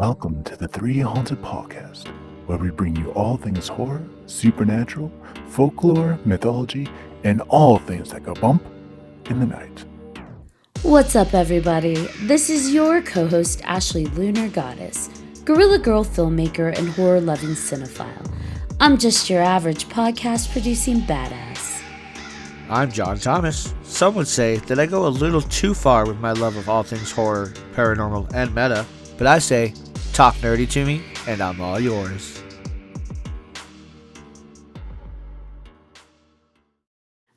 Welcome to the 3Haunted podcast, where we bring you all things horror, supernatural, folklore, mythology, and all things that go bump in the night. What's up, everybody? This is your co-host, Ashley Lunar Goddess, Gorilla Girl filmmaker and horror-loving cinephile. I'm just your average podcast-producing badass. I'm John Thomas. Some would say that I go a little too far with my love of all things horror, paranormal, and meta, but I say, talk nerdy to me, and I'm all yours.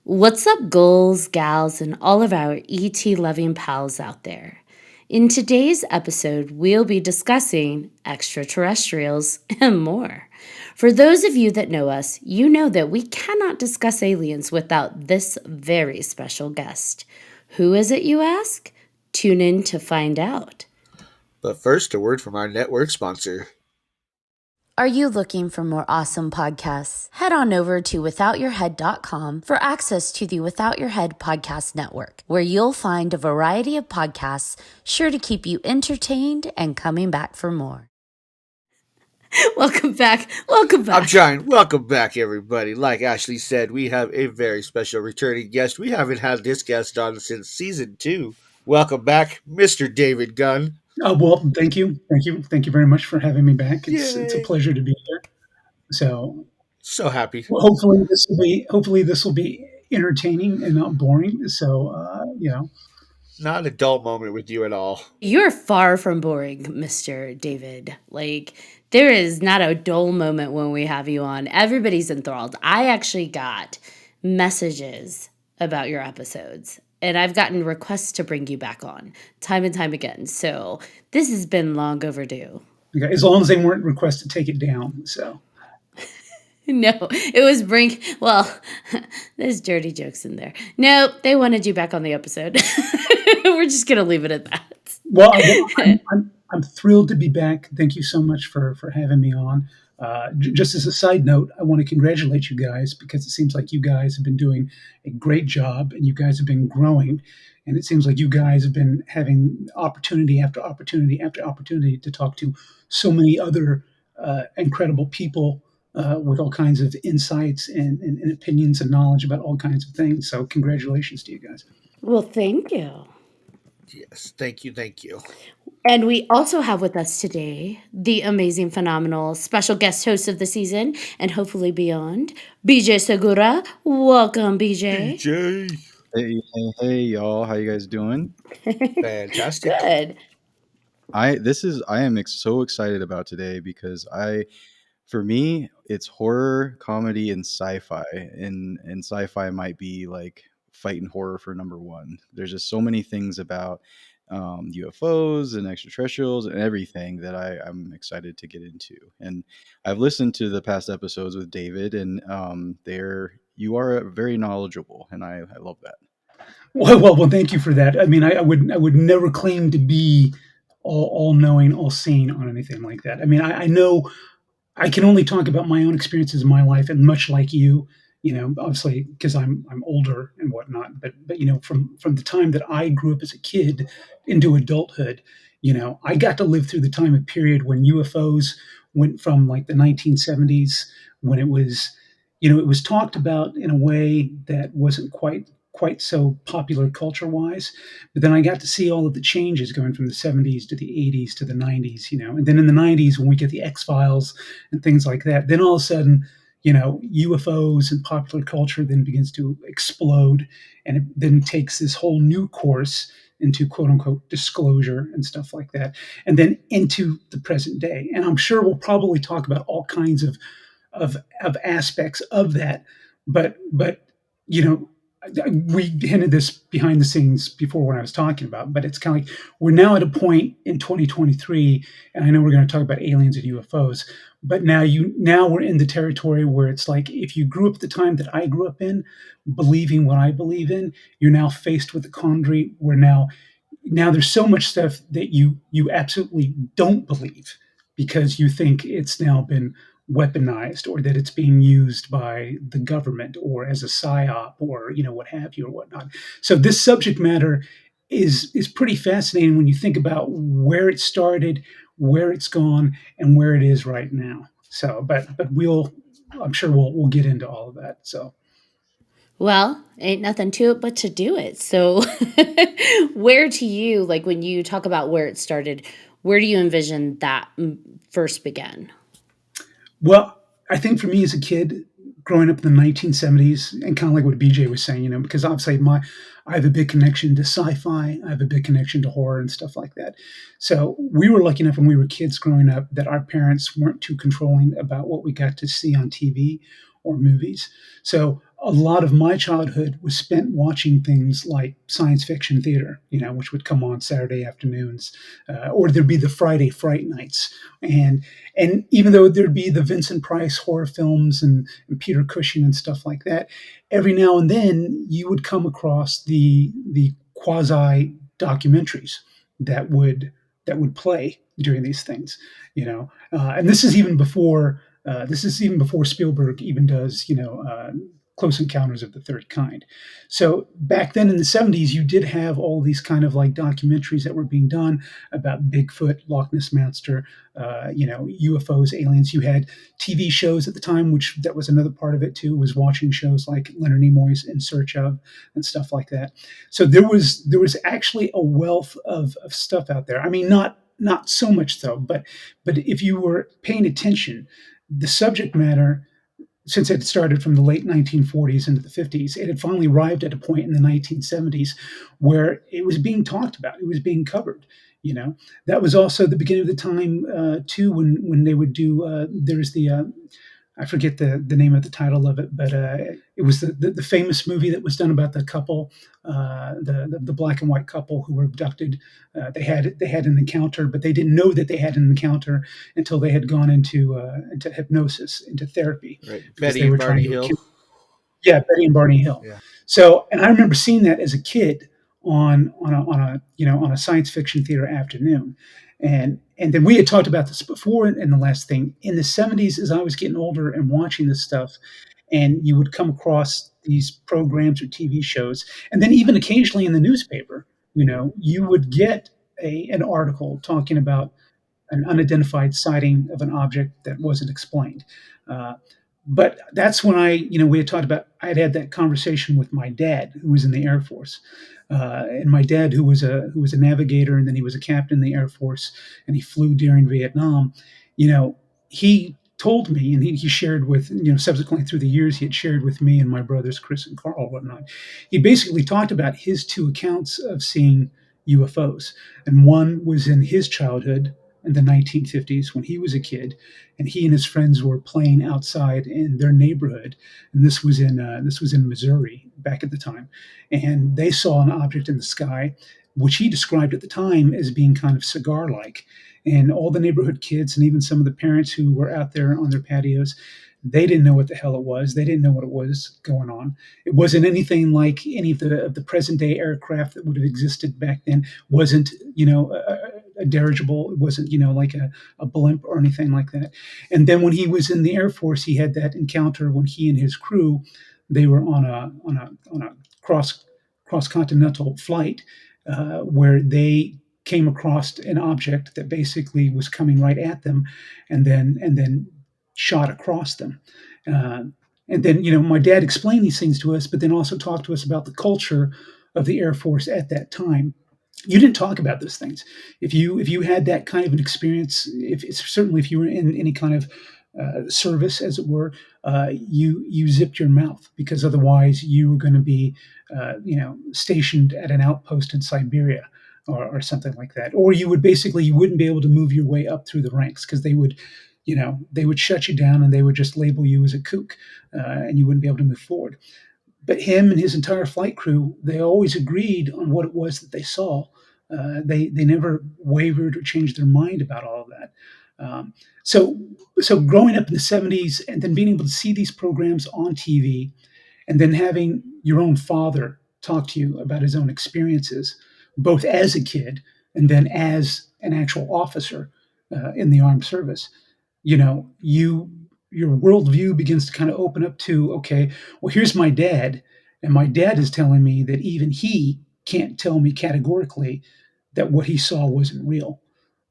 What's up, ghouls, gals, and all of our ET-loving pals out there? In today's episode, we'll be discussing extraterrestrials and more. For those of you that know us, you know that we cannot discuss aliens without this very special guest. Who is it, you ask? Tune in to find out. But first, a word from our network sponsor. Are you looking for more awesome podcasts? Head on over to withoutyourhead.com for access to the Without Your Head podcast network, where you'll find a variety of podcasts sure to keep you entertained and coming back for more. Welcome back. I'm trying. Welcome back, everybody. Like Ashley said, we have a very special returning guest. We haven't had this guest on since season 2. Welcome back, Mr. David Gunn. Well, thank you very much for having me back. It's a pleasure to be here. So happy. Well, hopefully this will be entertaining and not boring. So Not a dull moment with you at all. You're far from boring, Mr. David. There is not a dull moment when we have you on. Everybody's enthralled. I actually got messages about your episodes, and I've gotten requests to bring you back on time and time again. So this has been long overdue. Okay, as long as they weren't requests to take it down. So no, it was there's dirty jokes in there. No, they wanted you back on the episode. We're just going to leave it at that. Well, I'm thrilled to be back. Thank you so much for having me on. Just as a side note, I want to congratulate you guys because it seems like you guys have been doing a great job and you guys have been growing. And it seems like you guys have been having opportunity after opportunity after opportunity to talk to so many other incredible people with all kinds of insights and opinions and knowledge about all kinds of things. So congratulations to you guys. Well, thank you. Yes, thank you. And we also have with us today the amazing, phenomenal special guest host of the season and hopefully beyond, BJ Segura. Welcome, BJ. Hey, y'all. How you guys doing? Fantastic. Good. I am so excited about today because for me, it's horror, comedy, and sci-fi. And sci-fi might be like fighting horror for number one. There's just so many things about UFOs and extraterrestrials and everything that I'm excited to get into. And I've listened to the past episodes with David, and you are very knowledgeable, and I love that. Well, thank you for that. I mean, I would never claim to be all knowing, all seeing on anything like that. I mean, I know I can only talk about my own experiences in my life, and much like you, obviously because I'm older and whatnot. But from the time that I grew up as a kid into adulthood, I got to live through the time and period when UFOs went from like the 1970s, when it was, it was talked about in a way that wasn't quite so popular culture wise. But then I got to see all of the changes going from the 70s to the 80s to the 90s, and then in the 90s, when we get the X-Files and things like that, then all of a sudden, UFOs and popular culture then begins to explode, and it then takes this whole new course into quote unquote disclosure and stuff like that, and then into the present day. And I'm sure we'll probably talk about all kinds of aspects of that, but we hinted this behind the scenes before when I was talking about, but it's kind of like we're now at a point in 2023, and I know we're going to talk about aliens and UFOs, but now we're in the territory where it's like if you grew up at the time that I grew up in, believing what I believe in, you're now faced with the quandary where now there's so much stuff that you absolutely don't believe because you think it's now been weaponized or that it's being used by the government or as a psyop or what have you or whatnot. So this subject matter is pretty fascinating when you think about where it started, where it's gone, and where it is right now. So, but I'm sure we'll get into all of that. So, Well, ain't nothing to it but to do it. So, where to you, like when you talk about where it started, where do you envision that first began? well, I think for me as a kid, growing up in the 1970s, and kind of like what BJ was saying, because obviously I have a big connection to sci-fi, I have a big connection to horror and stuff like that. So we were lucky enough when we were kids growing up that our parents weren't too controlling about what we got to see on TV or movies. So a lot of my childhood was spent watching things like science fiction theater, which would come on Saturday afternoons, or there'd be the Friday Fright Nights, and even though there'd be the Vincent Price horror films and Peter Cushing and stuff like that, every now and then you would come across the quasi documentaries that would play during these things, and this is even before Spielberg even does Close Encounters of the Third Kind. So back then in the 70s, you did have all these kind of like documentaries that were being done about Bigfoot, Loch Ness Monster, UFOs, aliens. You had TV shows at the time, which that was another part of it too, was watching shows like Leonard Nimoy's In Search of and stuff like that. So there was actually a wealth of stuff out there. I mean, not so much so, but if you were paying attention, the subject matter, since it started from the late 1940s into the 50s, it had finally arrived at a point in the 1970s where it was being talked about, it was being covered. That was also the beginning of the time too, when they would do. There's the I forget the name of the title of it, but it was the famous movie that was done about the couple, the black and white couple who were abducted. They had an encounter, but they didn't know that they had an encounter until they had gone into hypnosis, into therapy, Right. because Betty they and were trying Barney to Hill. accuse. Yeah, Betty and Barney Hill. Yeah. So, and I remember seeing that as a kid on a science fiction theater afternoon, and then we had talked about this before. And the last thing in the 70s, as I was getting older and watching this stuff, and you would come across these programs or TV shows, and then even occasionally in the newspaper, you would get an article talking about an unidentified sighting of an object that wasn't explained. Uh, but that's when we had talked about, I had that conversation with my dad, who was in the Air Force. And my dad, who was a navigator, and then he was a captain in the Air Force, and he flew during Vietnam. He told me, and he shared with, subsequently through the years, he had shared with me and my brothers, Chris and Carl, whatnot. He basically talked about his two accounts of seeing UFOs. And one was in his childhood in the 1950s when he was a kid, and he and his friends were playing outside in their neighborhood, and this was in Missouri back at the time, and they saw an object in the sky, which he described at the time as being kind of cigar-like, and all the neighborhood kids and even some of the parents who were out there on their patios, they didn't know what the hell it was. They didn't know what it was going on. It wasn't anything like any of the present day aircraft that would have existed back then. Wasn't a dirigible. It wasn't like a blimp or anything like that. And then when he was in the Air Force, he had that encounter when he and his crew, they were on a cross continental flight, where they came across an object that basically was coming right at them, and then shot across them. Uh, and then my dad explained these things to us, but then also talked to us about the culture of the Air Force at that time. You didn't talk about those things. If you had that kind of an experience, if it's certainly if you were in any kind of service, as it were, you zipped your mouth, because otherwise you were going to be stationed at an outpost in Siberia, or something like that, or you wouldn't be able to move your way up through the ranks, because they would shut you down, and they would just label you as a kook, and you wouldn't be able to move forward. But him and his entire flight crew, they always agreed on what it was that they saw. They never wavered or changed their mind about all of that. Um, so so growing up in the 70s, and then being able to see these programs on TV, and then having your own father talk to you about his own experiences, both as a kid and then as an actual officer in the armed service, your worldview begins to kind of open up to, okay, well, here's my dad, and my dad is telling me that even he can't tell me categorically that what he saw wasn't real.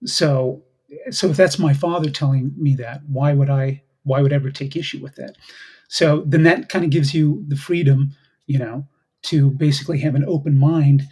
So So if that's my father telling me that, why would I ever take issue with that? So then that kind of gives you the freedom, you know, to basically have an open mind,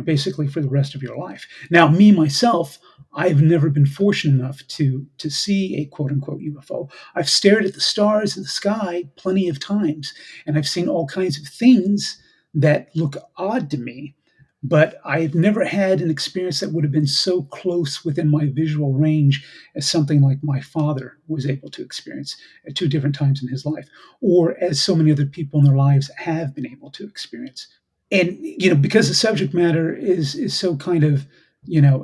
basically for the rest of your life. Now, me myself, I've never been fortunate enough to see a quote unquote UFO. I've stared at the stars in the sky plenty of times, and I've seen all kinds of things that look odd to me. But I've never had an experience that would have been so close within my visual range as something like my father was able to experience at two different times in his life, or as so many other people in their lives have been able to experience. And because the subject matter is so kind of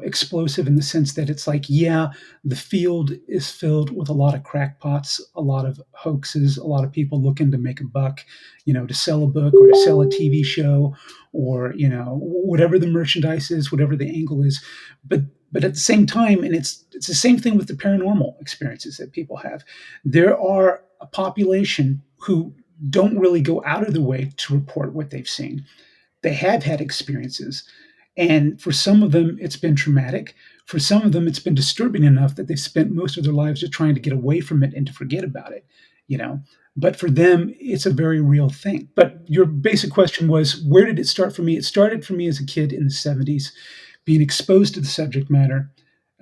explosive in the sense that it's like, yeah, the field is filled with a lot of crackpots, a lot of hoaxes, a lot of people looking to make a buck, to sell a book or to sell a TV show, or whatever the merchandise is, whatever the angle is. But at the same time, and it's the same thing with the paranormal experiences that people have, there are a population who don't really go out of the way to report what they've seen. They have had experiences. And for some of them, it's been traumatic. For some of them, it's been disturbing enough that they spent most of their lives just trying to get away from it and to forget about it, you know. But for them, it's a very real thing. But your basic question was, where did it start for me? It started for me as a kid in the 70s, being exposed to the subject matter,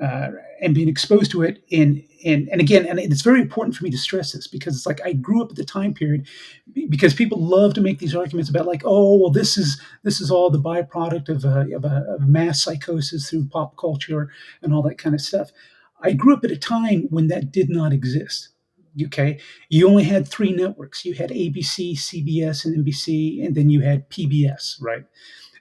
uh, and being exposed to it and again, and it's very important for me to stress this, because it's like I grew up at the time period, because people love to make these arguments about, like, oh well, this is all the byproduct of a mass psychosis through pop culture and all that kind of stuff. I grew up at a time when that did not exist. Okay, you only had three networks. You had ABC, CBS, and NBC, and then you had PBS, right?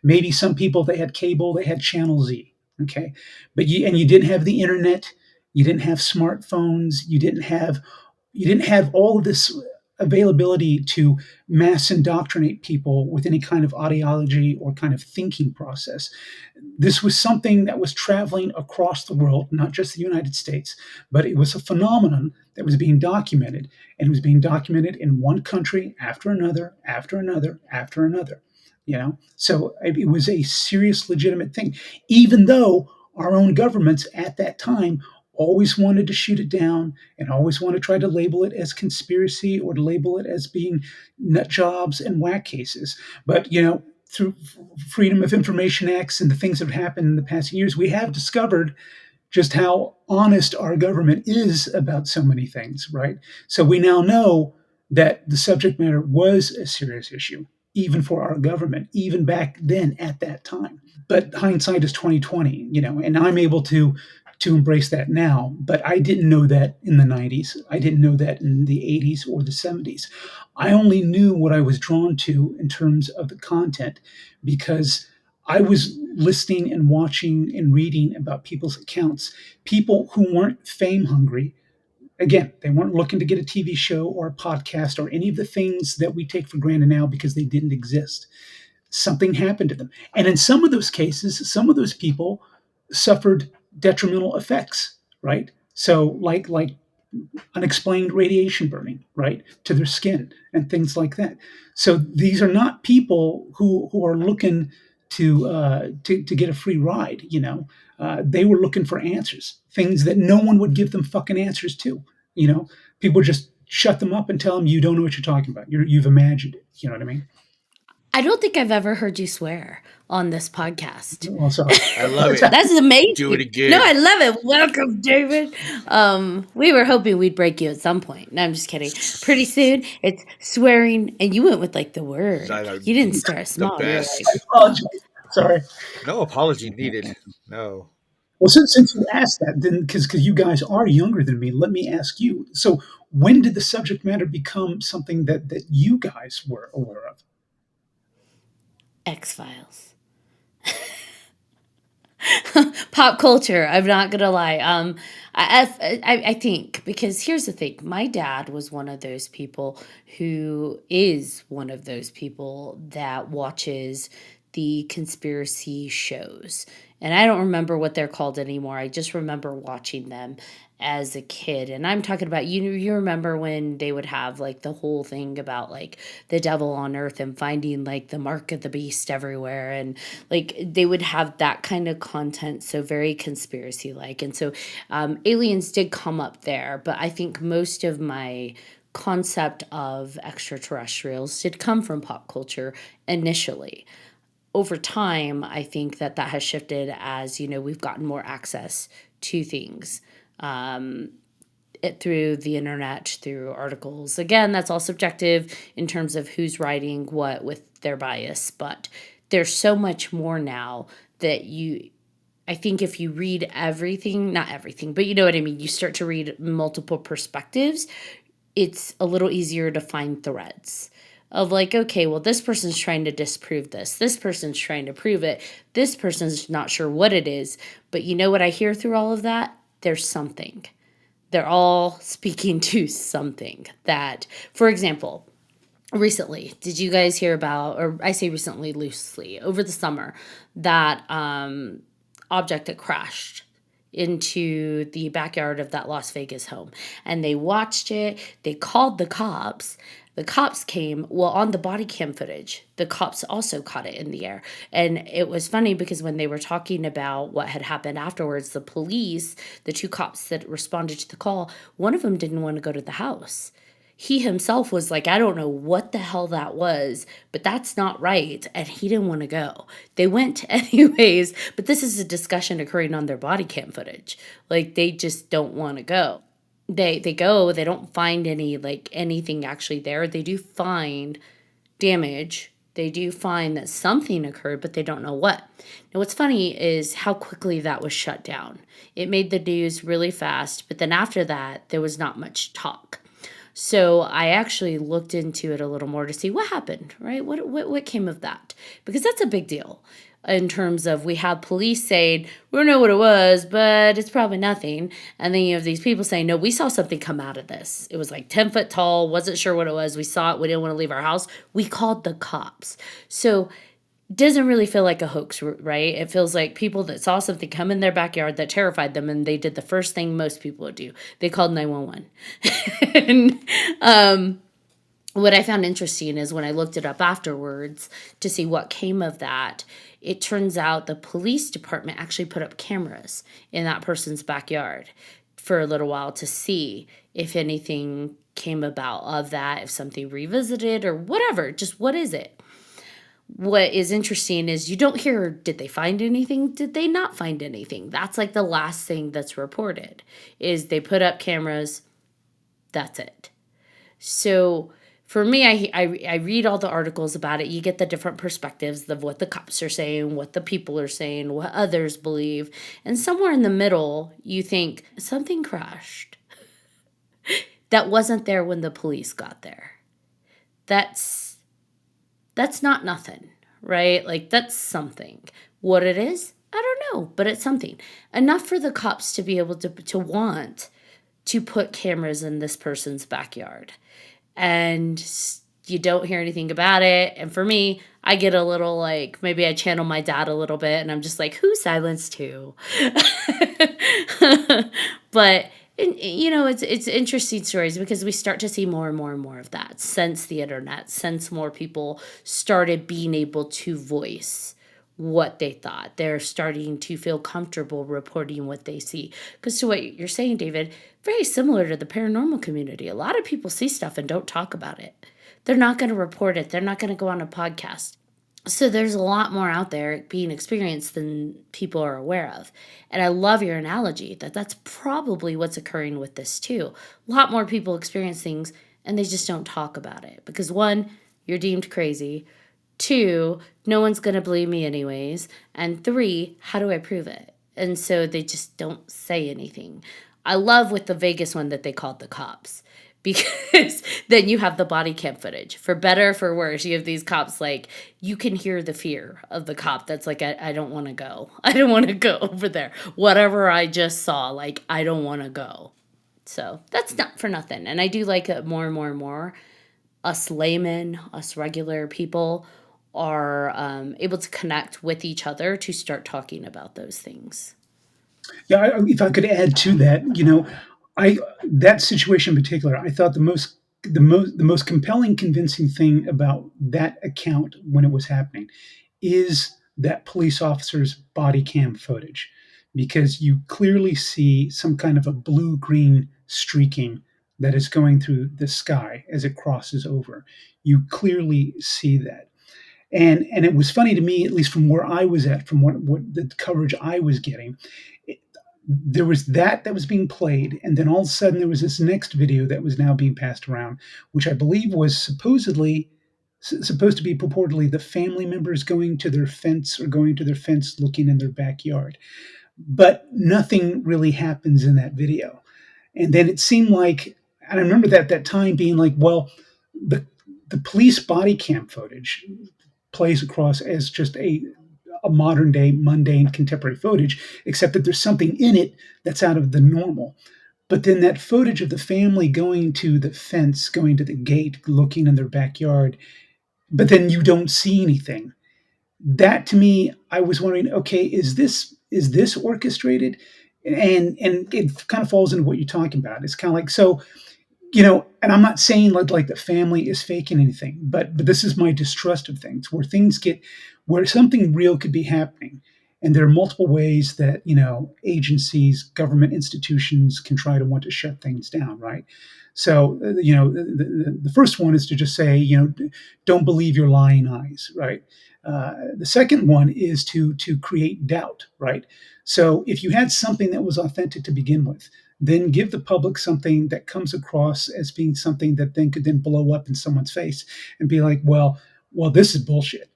Maybe some people, they had cable, they had Channel Z. Okay, but you didn't have the internet, you didn't have smartphones, you didn't have all of this availability to mass indoctrinate people with any kind of ideology or kind of thinking process. This was something that was traveling across the world, not just the United States, but it was a phenomenon that was being documented, and it was being documented in one country after another, after another, after another. So it was a serious, legitimate thing, even though our own governments at that time always wanted to shoot it down and always want to try to label it as conspiracy or to label it as being nut jobs and whack cases. But through Freedom of Information Acts and the things that have happened in the past years, we have discovered just how honest our government is about so many things, right? So we now know that the subject matter was a serious issue, even for our government, even back then at that time. But hindsight is 2020, and I'm able to embrace that now. But I didn't know that in the 90s. I didn't know that in the 80s or the 70s. I only knew what I was drawn to in terms of the content because I was listening and watching and reading about people's accounts, people who weren't fame hungry. Again, they weren't looking to get a TV show or a podcast or any of the things that we take for granted now because they didn't exist. Something happened to them. And in some of those cases, some of those people suffered detrimental effects, right? So like unexplained radiation burning, right, to their skin and things like that. So these are not people who are looking to get a free ride. They were looking for answers, things that no one would give them fucking answers to. People just shut them up and tell them, you don't know what you're talking about. You've imagined it. You know what I mean? I don't think I've ever heard you swear on this podcast. Well, sorry. I love it. That's amazing. Do it again. No, I love it. Welcome, David. We were hoping we'd break you at some point. No, I'm just kidding. Pretty soon, it's swearing, and you went with like the word. You didn't start small. You're best. like, Apologize. Sorry. No apology needed. No. Well, since you asked that, then because you guys are younger than me, let me ask you. So, when did the subject matter become something that you guys were aware of? X-Files. Pop culture. I'm not gonna lie. I think, because here's the thing. My dad was one of those people who is one of those people that watches the conspiracy shows. And I don't remember what they're called anymore. I just remember watching them as a kid. And I'm talking about, you remember when they would have like the whole thing about like the devil on earth and finding like the mark of the beast everywhere, and like they would have that kind of content, so very conspiracy like. And so aliens did come up there, but I think most of my concept of extraterrestrials did come from pop culture initially. Over time, I think that that has shifted as, we've gotten more access to things, through the internet, through articles. Again, that's all subjective in terms of who's writing what with their bias, but there's so much more now that I think if you read everything, not everything, but you know what I mean, you start to read multiple perspectives, it's a little easier to find threads of like, okay, well, this person's trying to disprove this. This person's trying to prove it. This person's not sure what it is. But you know what I hear through all of that? There's something. They're all speaking to something that, for example, recently, did you guys hear about, or I say recently loosely, over the summer, that object that crashed into the backyard of that Las Vegas home? And they watched it, they called the cops. The cops came, well, on the body cam footage, the cops also caught it in the air. And it was funny because when they were talking about what had happened afterwards, the police, the two cops that responded to the call, one of them didn't want to go to the house. He himself was like, I don't know what the hell that was, but that's not right. And he didn't want to go. They went anyways, but this is a discussion occurring on their body cam footage. Like, they just don't want to go. They go, they don't find anything actually there. They do find damage. They do find that something occurred, but they don't know what. Now, what's funny is how quickly that was shut down. It made the news really fast, but then after that, there was not much talk. So I actually looked into it a little more to see what happened, right? What came of that? Because that's a big deal in terms of, we have police saying, we don't know what it was, but it's probably nothing. And then you have these people saying, no, we saw something come out of this. It was like 10 foot tall, wasn't sure what it was. We saw it. We didn't want to leave our house. We called the cops. So doesn't really feel like a hoax, right? It feels like people that saw something come in their backyard that terrified them, and they did the first thing most people would do. They called 911. And what I found interesting is when I looked it up afterwards to see what came of that, it turns out the police department actually put up cameras in that person's backyard for a little while to see if anything came about of that, if something revisited or whatever. Just what is it? What is interesting is you don't hear, did they find anything? Did they not find anything? That's like the last thing that's reported, is they put up cameras. That's it. So for me, I read all the articles about it. You get the different perspectives of what the cops are saying, what the people are saying, what others believe. And somewhere in the middle, you think something crashed that wasn't there when the police got there. That's not nothing, right? Like, that's something. What it is, I don't know, but it's something. Enough for the cops to be able to want to put cameras in this person's backyard. And you don't hear anything about it. And for me, I get a little like, maybe I channel my dad a little bit, and I'm just like, who silenced who? But it's interesting stories because we start to see more and more and more of that since the internet, since more people started being able to voice what they thought. They're starting to feel comfortable reporting what they see. Because to what you're saying, David, very similar to the paranormal community. A lot of people see stuff and don't talk about it. They're not going to report it. They're not going to go on a podcast. So there's a lot more out there being experienced than people are aware of. And I love your analogy that that's probably what's occurring with this too. A lot more people experience things and they just don't talk about it. Because one, you're deemed crazy. Two, no one's going to believe me anyways. And three, how do I prove it? And so they just don't say anything. I love with the Vegas one that they called the cops. Because then you have the body cam footage. For better or for worse, you have these cops, like, you can hear the fear of the cop that's like, I don't want to go. I don't want to go over there. Whatever I just saw, like, I don't want to go. So that's not for nothing. And I do like it more and more and more. Us laymen, us regular people are able to connect with each other to start talking about those things. Yeah, if I could add to that, I that situation in particular, I thought the most compelling, convincing thing about that account when it was happening is that police officer's body cam footage, because you clearly see some kind of a blue green streaking that is going through the sky as it crosses over. You clearly see that. And it was funny to me, at least from where I was at, from what the coverage I was getting, it, there was that was being played, and then all of a sudden there was this next video that was now being passed around, which I believe was supposed to be purportedly the family members going to their fence, or going to their fence looking in their backyard, but nothing really happens in that video. And then it seemed like, and I remember that time being like, well, the the police body cam footage plays across as just a modern day mundane contemporary footage, except that there's something in it that's out of the normal. But then that footage of the family going to the fence, going to the gate, looking in their backyard, but then you don't see anything. That, to me, I was wondering, okay, is this orchestrated? And it kind of falls into what you're talking about. It's kind of like, so, and I'm not saying like the family is faking anything, but this is my distrust of things, where things get, where something real could be happening, and there are multiple ways that agencies, government institutions can try to want to shut things down, right? So the first one is to just say, don't believe your lying eyes, right? The second one is to create doubt, right? So if you had something that was authentic to begin with, then give the public something that comes across as being something that then could then blow up in someone's face and be like, well, this is bullshit.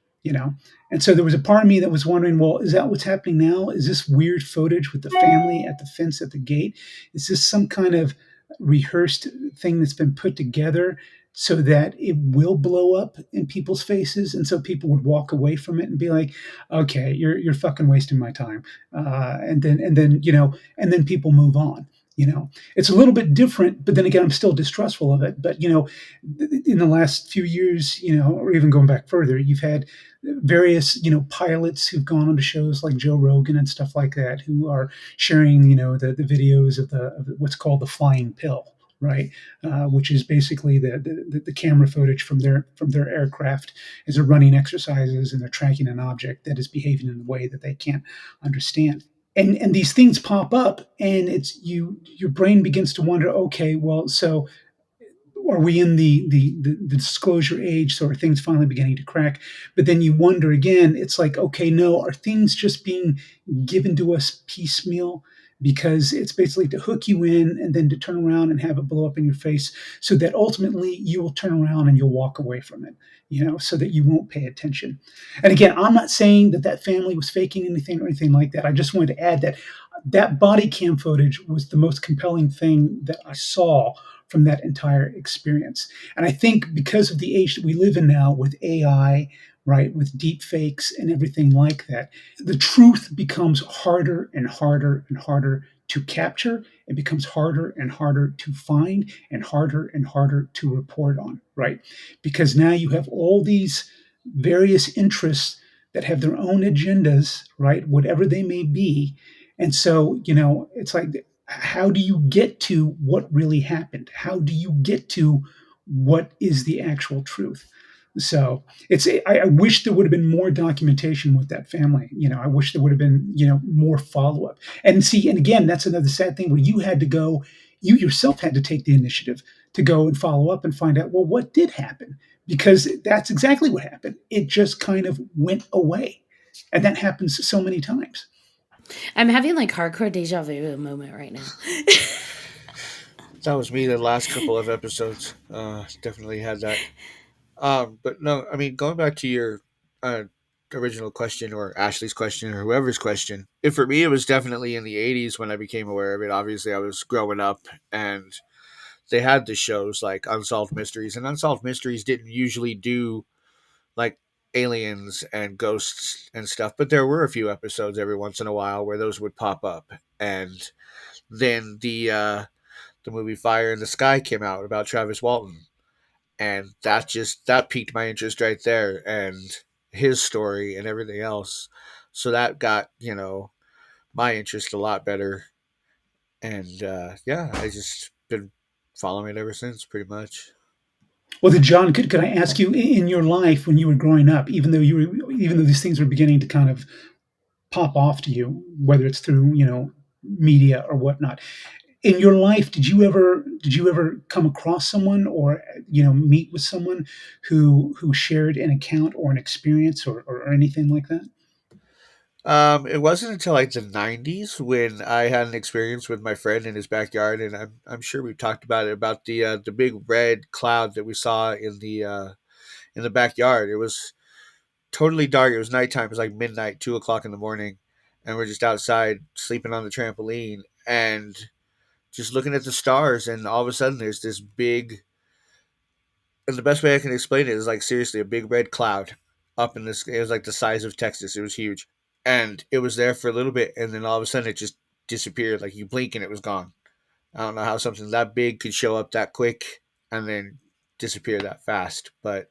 And so there was a part of me that was wondering, well, is that what's happening now? Is this weird footage with the family at the fence at the gate? Is this some kind of rehearsed thing that's been put together so that it will blow up in people's faces, and so people would walk away from it and be like, okay, you're fucking wasting my time, and then people move on. It's a little bit different, but then again, I'm still distrustful of it. But in the last few years, or even going back further, you've had various pilots who've gone on to shows like Joe Rogan and stuff like that, who are sharing the videos of what's called the flying pill, right? Which is basically the camera footage from their aircraft as they're running exercises and they're tracking an object that is behaving in a way that they can't understand. And these things pop up, and it's your brain begins to wonder, okay, well, so are we in the disclosure age? So are things finally beginning to crack? But then you wonder again, it's like, okay, no, are things just being given to us piecemeal? Because it's basically to hook you in and then to turn around and have it blow up in your face, so that ultimately you will turn around and you'll walk away from it, so that you won't pay attention. And again, I'm not saying that family was faking anything or anything like that. I just wanted to add that body cam footage was the most compelling thing that I saw from that entire experience. And I think because of the age that we live in now with AI, right, with deep fakes and everything like that, the truth becomes harder and harder and harder to capture. It becomes harder and harder to find, and harder to report on, right? Because now you have all these various interests that have their own agendas, right, whatever they may be. And so, it's like, how do you get to what really happened? How do you get to what is the actual truth? So I wish there would have been more documentation with that family. I wish there would have been, more follow up. And see, and again, that's another sad thing, where you yourself had to take the initiative to go and follow up and find out, well, what did happen? Because that's exactly what happened. It just kind of went away. And that happens so many times. I'm having like hardcore deja vu moment right now. That was me the last couple of episodes. Definitely had that. But no, I mean, going back to your uh, original question, or Ashley's question, or whoever's question, if for me it was definitely in the '80s when I became aware of it. Obviously, I was growing up, and they had the shows like Unsolved Mysteries, and Unsolved Mysteries didn't usually do like aliens and ghosts and stuff, but there were a few episodes every once in a while where those would pop up. And then the movie Fire in the Sky came out about Travis Walton, and that piqued my interest right there. And his story and everything else. So that got, my interest a lot better. And yeah, I just been following it ever since, pretty much. Well, then, John, could I ask you in your life when you were growing up, even though these things were beginning to kind of pop off to you, whether it's through media or whatnot, in your life, did you ever come across someone or meet with someone who shared an account or an experience or anything like that? It wasn't until like the '90s when I had an experience with my friend in his backyard, and I'm sure we've talked about it, about the big red cloud that we saw in the backyard. It was totally dark. It was nighttime. It was like midnight, 2 o'clock in the morning, and we're just outside sleeping on the trampoline and just looking at the stars. And all of a sudden, there's this big, and the best way I can explain it is like seriously a big red cloud up in this. It was like the size of Texas. It was huge, and it was there for a little bit, and then all of a sudden it just disappeared. Like you blink and it was gone. I don't know how something that big could show up that quick and then disappear that fast, but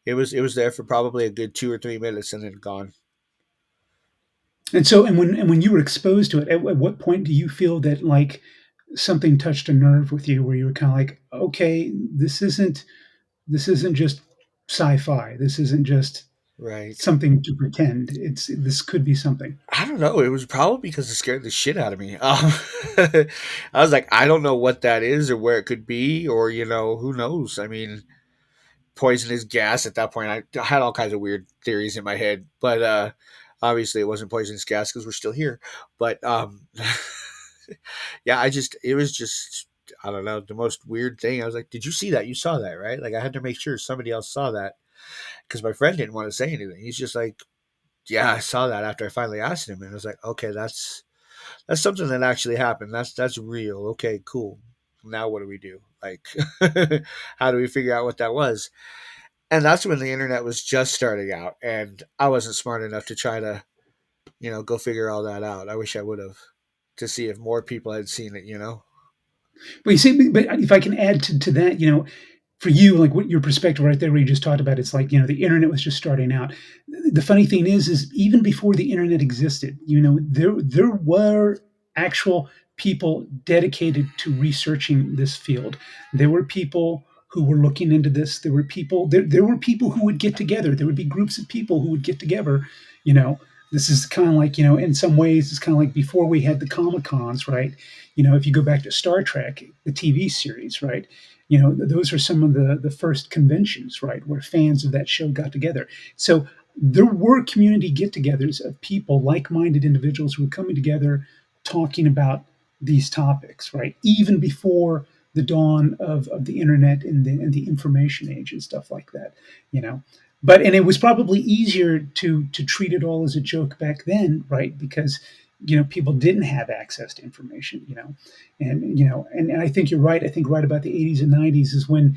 it was there for probably a good 2 or 3 minutes and then gone. And when you were exposed to it, at what point do you feel that like something touched a nerve with you, where you were kind of like, okay, this isn't just sci-fi. This isn't just Right. something to pretend. This could be something. I don't know. It was probably because it scared the shit out of me. I was like, I don't know what that is or where it could be, or who knows. I mean, poisonous gas at that point. I had all kinds of weird theories in my head, but obviously it wasn't poisonous gas because we're still here. But yeah, it was just, I don't know, the most weird thing. I was like, did you see that? You saw that, right? Like, I had to make sure somebody else saw that because my friend didn't want to say anything. He's just like, yeah, I saw that after I finally asked him. And I was like, okay, that's something that actually happened. That's real. Okay, cool. Now what do we do? Like, how do we figure out what that was? And that's when the internet was just starting out, and I wasn't smart enough to try to, go figure all that out. I wish I would have, to see if more people had seen it. But you see, but if I can add to that, for you, like what your perspective right there, where you just talked about, it's like the internet was just starting out. The funny thing is even before the internet existed, there were actual people dedicated to researching this field. There were people who were looking into this. There were people who would get together. There would be groups of people who would get together. You know, this is kind of like in some ways, it's kind of like before we had the Comic Cons, right? If you go back to Star Trek, the TV series, right? Those are some of the first conventions, right, where fans of that show got together. So there were community get-togethers of people, like-minded individuals who were coming together talking about these topics, right, even before the dawn of the internet and the information age and stuff like that, you know and it was probably easier to treat it all as a joke back then, right, because people didn't have access to information, and I think you're right. I think right about the 80s and 90s is when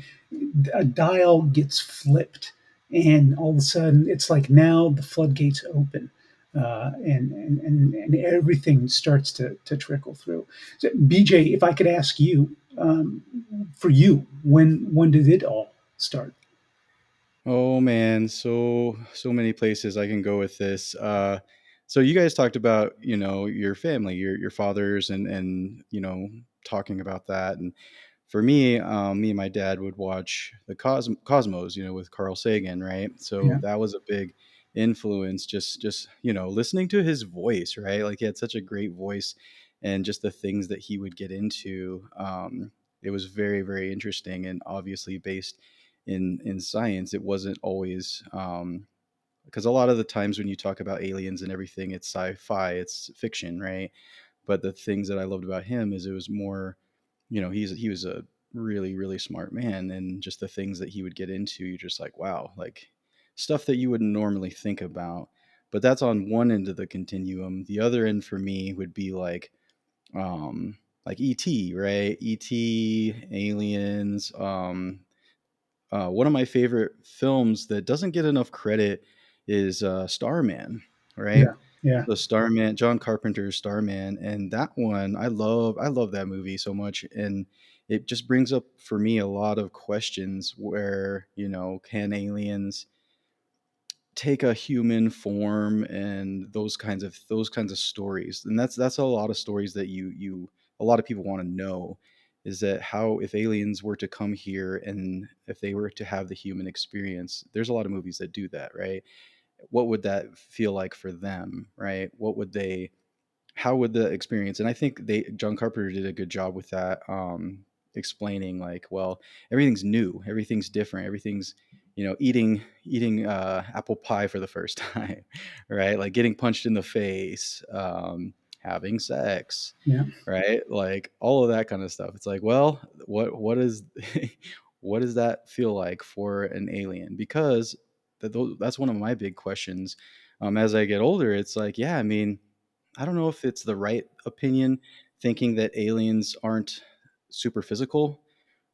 a dial gets flipped, and all of a sudden it's like now the floodgates open, and everything starts to trickle through. So, BJ, if I could ask you, for you, when did it all start? Oh man, so many places I can go with this. So you guys talked about your family, your fathers, and talking about that. And for me, me and my dad would watch the Cosmos, with Carl Sagan, right? So Yeah. that was a big influence. Just listening to his voice, right? Like he had such a great voice, and just the things that he would get into. It was very very interesting, and obviously based in science. It wasn't always because a lot of the times when you talk about aliens and everything, it's sci-fi, it's fiction, right? But the things that I loved about him is it was more, he was a really really smart man, and just the things that he would get into, you're just like, wow, like stuff that you wouldn't normally think about. But that's on one end of the continuum. The other end for me would be like ET, right? ET, aliens, one of my favorite films that doesn't get enough credit is Starman, right? Yeah. Yeah. So Starman, John Carpenter's Starman, and that one I love that movie so much, and it just brings up for me a lot of questions where can aliens take a human form and those kinds of stories. And that's a lot of stories that a lot of people want to know, is that how, if aliens were to come here and if they were to have the human experience, there's a lot of movies that do that, right? What would that feel like for them, right? What would they, how would the experience, and I think John Carpenter did a good job with that, explaining like, well, everything's new, everything's different, everything's, eating apple pie for the first time, right? Like getting punched in the face, having sex, Yeah. right? Like all of that kind of stuff. It's like, well, what is what does that feel like for an alien? Because that's one of my big questions. As I get older, it's like, yeah, I mean, I don't know if it's the right opinion, thinking that aliens aren't super physical,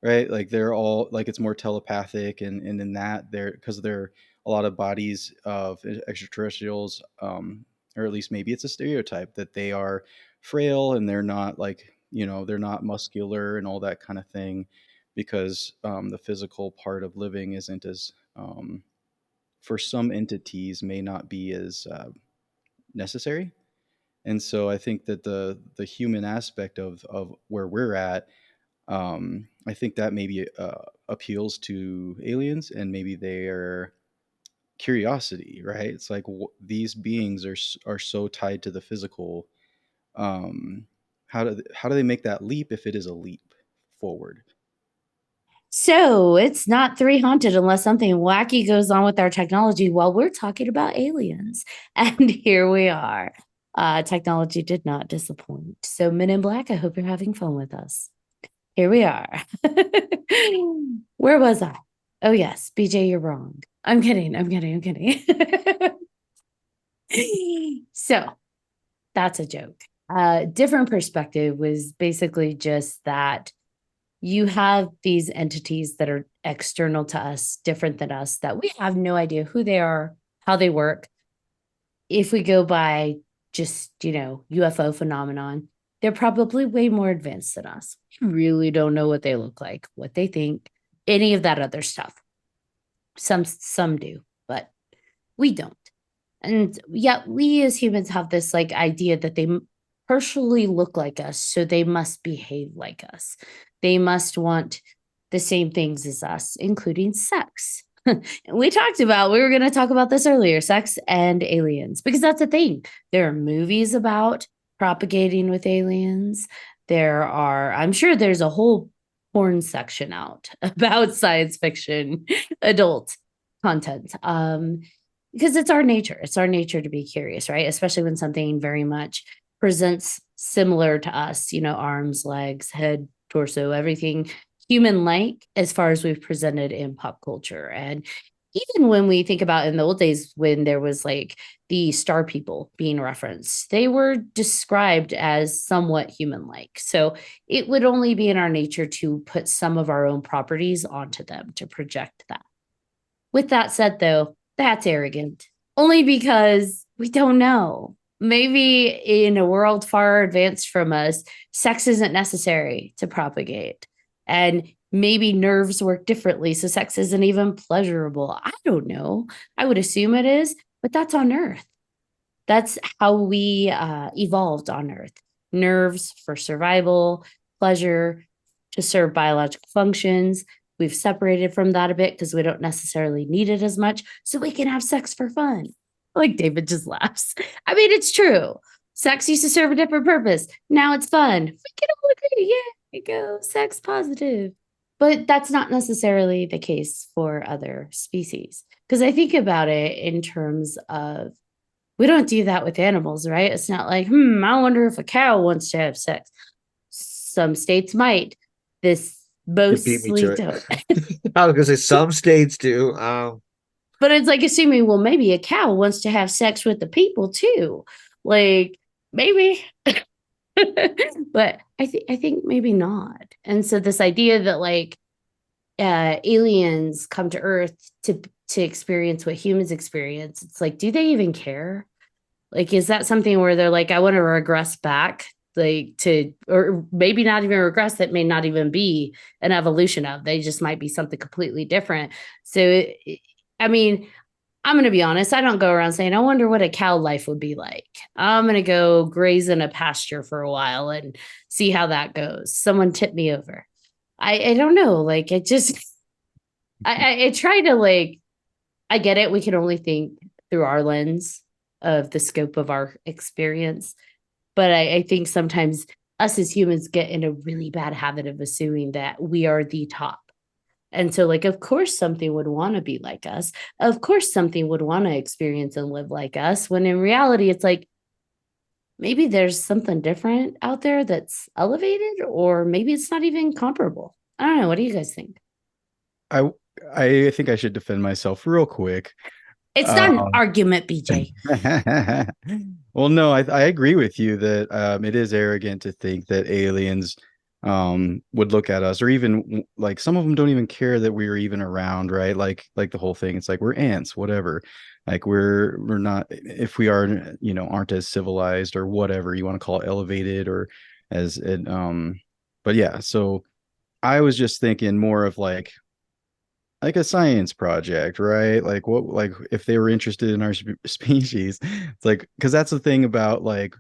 right? Like they're all like, it's more telepathic, and in that they're, because they're a lot of bodies of extraterrestrials, or at least maybe it's a stereotype that they are frail and they're not like, they're not muscular and all that kind of thing, because the physical part of living isn't as, for some entities, may not be as necessary. And so I think that the human aspect of where we're at, I think that maybe appeals to aliens, and maybe their curiosity, right? It's like, these beings are so tied to the physical. Um, how do they make that leap, if it is a leap forward? So it's not 3Haunted unless something wacky goes on with our technology while we're talking about aliens. And here we are. Technology did not disappoint. So, Men in Black, I hope you're having fun with us. Here we are. Where was I? Oh, yes, BJ, you're wrong. I'm kidding. So, that's a joke. Different perspective was basically just that you have these entities that are external to us, different than us, that we have no idea who they are, how they work. If we go by just, UFO phenomenon, they're probably way more advanced than us. We really don't know what they look like, what they think, any of that other stuff. Some do, but we don't. And yet we as humans have this like idea that they partially look like us, so they must behave like us. They must want the same things as us, including sex. We were going to talk about this earlier, sex and aliens, because that's a thing. There are movies about propagating with aliens. I'm sure there's a whole porn section out about science fiction adult content. Because it's our nature. It's our nature to be curious, right? Especially when something very much presents similar to us, arms, legs, head, torso, everything human-like as far as we've presented in pop culture. And even when we think about in the old days, when there was like the star people being referenced, they were described as somewhat human-like. So it would only be in our nature to put some of our own properties onto them to project that. With that said, though, that's arrogant. Only because we don't know. Maybe in a world far advanced from us, sex isn't necessary to propagate. And maybe nerves work differently, so sex isn't even pleasurable. I don't know. I would assume it is, but that's on Earth. That's how we evolved on Earth. Nerves for survival, pleasure to serve biological functions. We've separated from that a bit because we don't necessarily need it as much, so we can have sex for fun. Like David just laughs. I mean, it's true. Sex used to serve a different purpose. Now it's fun. We can all agree. Yeah, go sex positive. But that's not necessarily the case for other species. Because I think about it in terms of, we don't do that with animals, right? It's not like, I wonder if a cow wants to have sex. Some states might. This mostly don't. I was gonna say some states do. But it's like assuming, well, maybe a cow wants to have sex with the people too. Like, maybe. But I think maybe not. And so this idea that like aliens come to Earth to experience what humans experience, it's like, do they even care? Like, is that something where they're like, I want to regress back, like to, or maybe not even regress, that may not even be an evolution of, they just might be something completely different. So, I mean, I'm going to be honest. I don't go around saying, I wonder what a cow life would be like. I'm going to go graze in a pasture for a while and see how that goes. Someone tip me over. I don't know. Like, it just, I try to, like, I get it. We can only think through our lens of the scope of our experience. But I think sometimes us as humans get in a really bad habit of assuming that we are the top. And so, like, of course, something would want to be like us. Of course, something would want to experience and live like us. When in reality, it's like maybe there's something different out there that's elevated, or maybe it's not even comparable. I don't know. What do you guys think? I I think I should defend myself real quick. It's not an Um, argument, BJ. well, no, I agree with you that it is arrogant to think that aliens would look at us, or even like some of them don't even care that we are even around, right? Like the whole thing. It's like we're ants, whatever. Like we're not, if we are, aren't as civilized or whatever you want to call it, elevated or as it but yeah, so I was just thinking more of like a science project, right? Like what, like if they were interested in our species, it's like, because that's the thing about like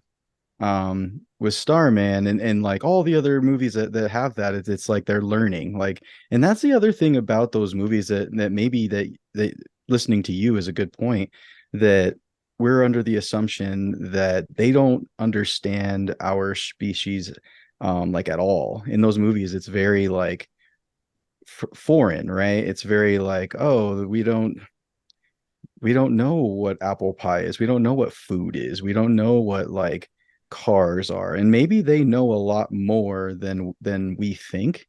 with Starman and like all the other movies that have that, it's like they're learning, like, and that's the other thing about those movies that maybe that listening to you is a good point, that we're under the assumption that they don't understand our species like at all. In those movies it's very like foreign, right? It's very like, oh, we don't know what apple pie is. We don't know what food is. We don't know what like cars are. And maybe they know a lot more than we think.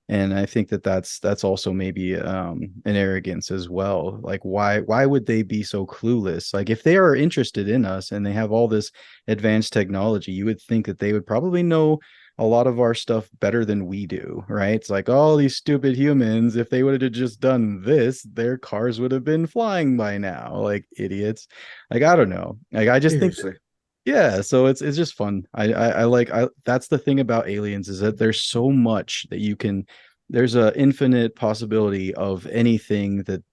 And I think that's also maybe an arrogance as well. Like why would they be so clueless? Like if they are interested in us and they have all this advanced technology, you would think that they would probably know a lot of our stuff better than we do, right? It's like all these stupid humans, if they would have just done this, their cars would have been flying by now, like idiots. Like I don't know. Like I just think, Seriously. yeah, so it's just fun. I like, I that's the thing about aliens, is that there's so much that you can, there's a infinite possibility of anything, that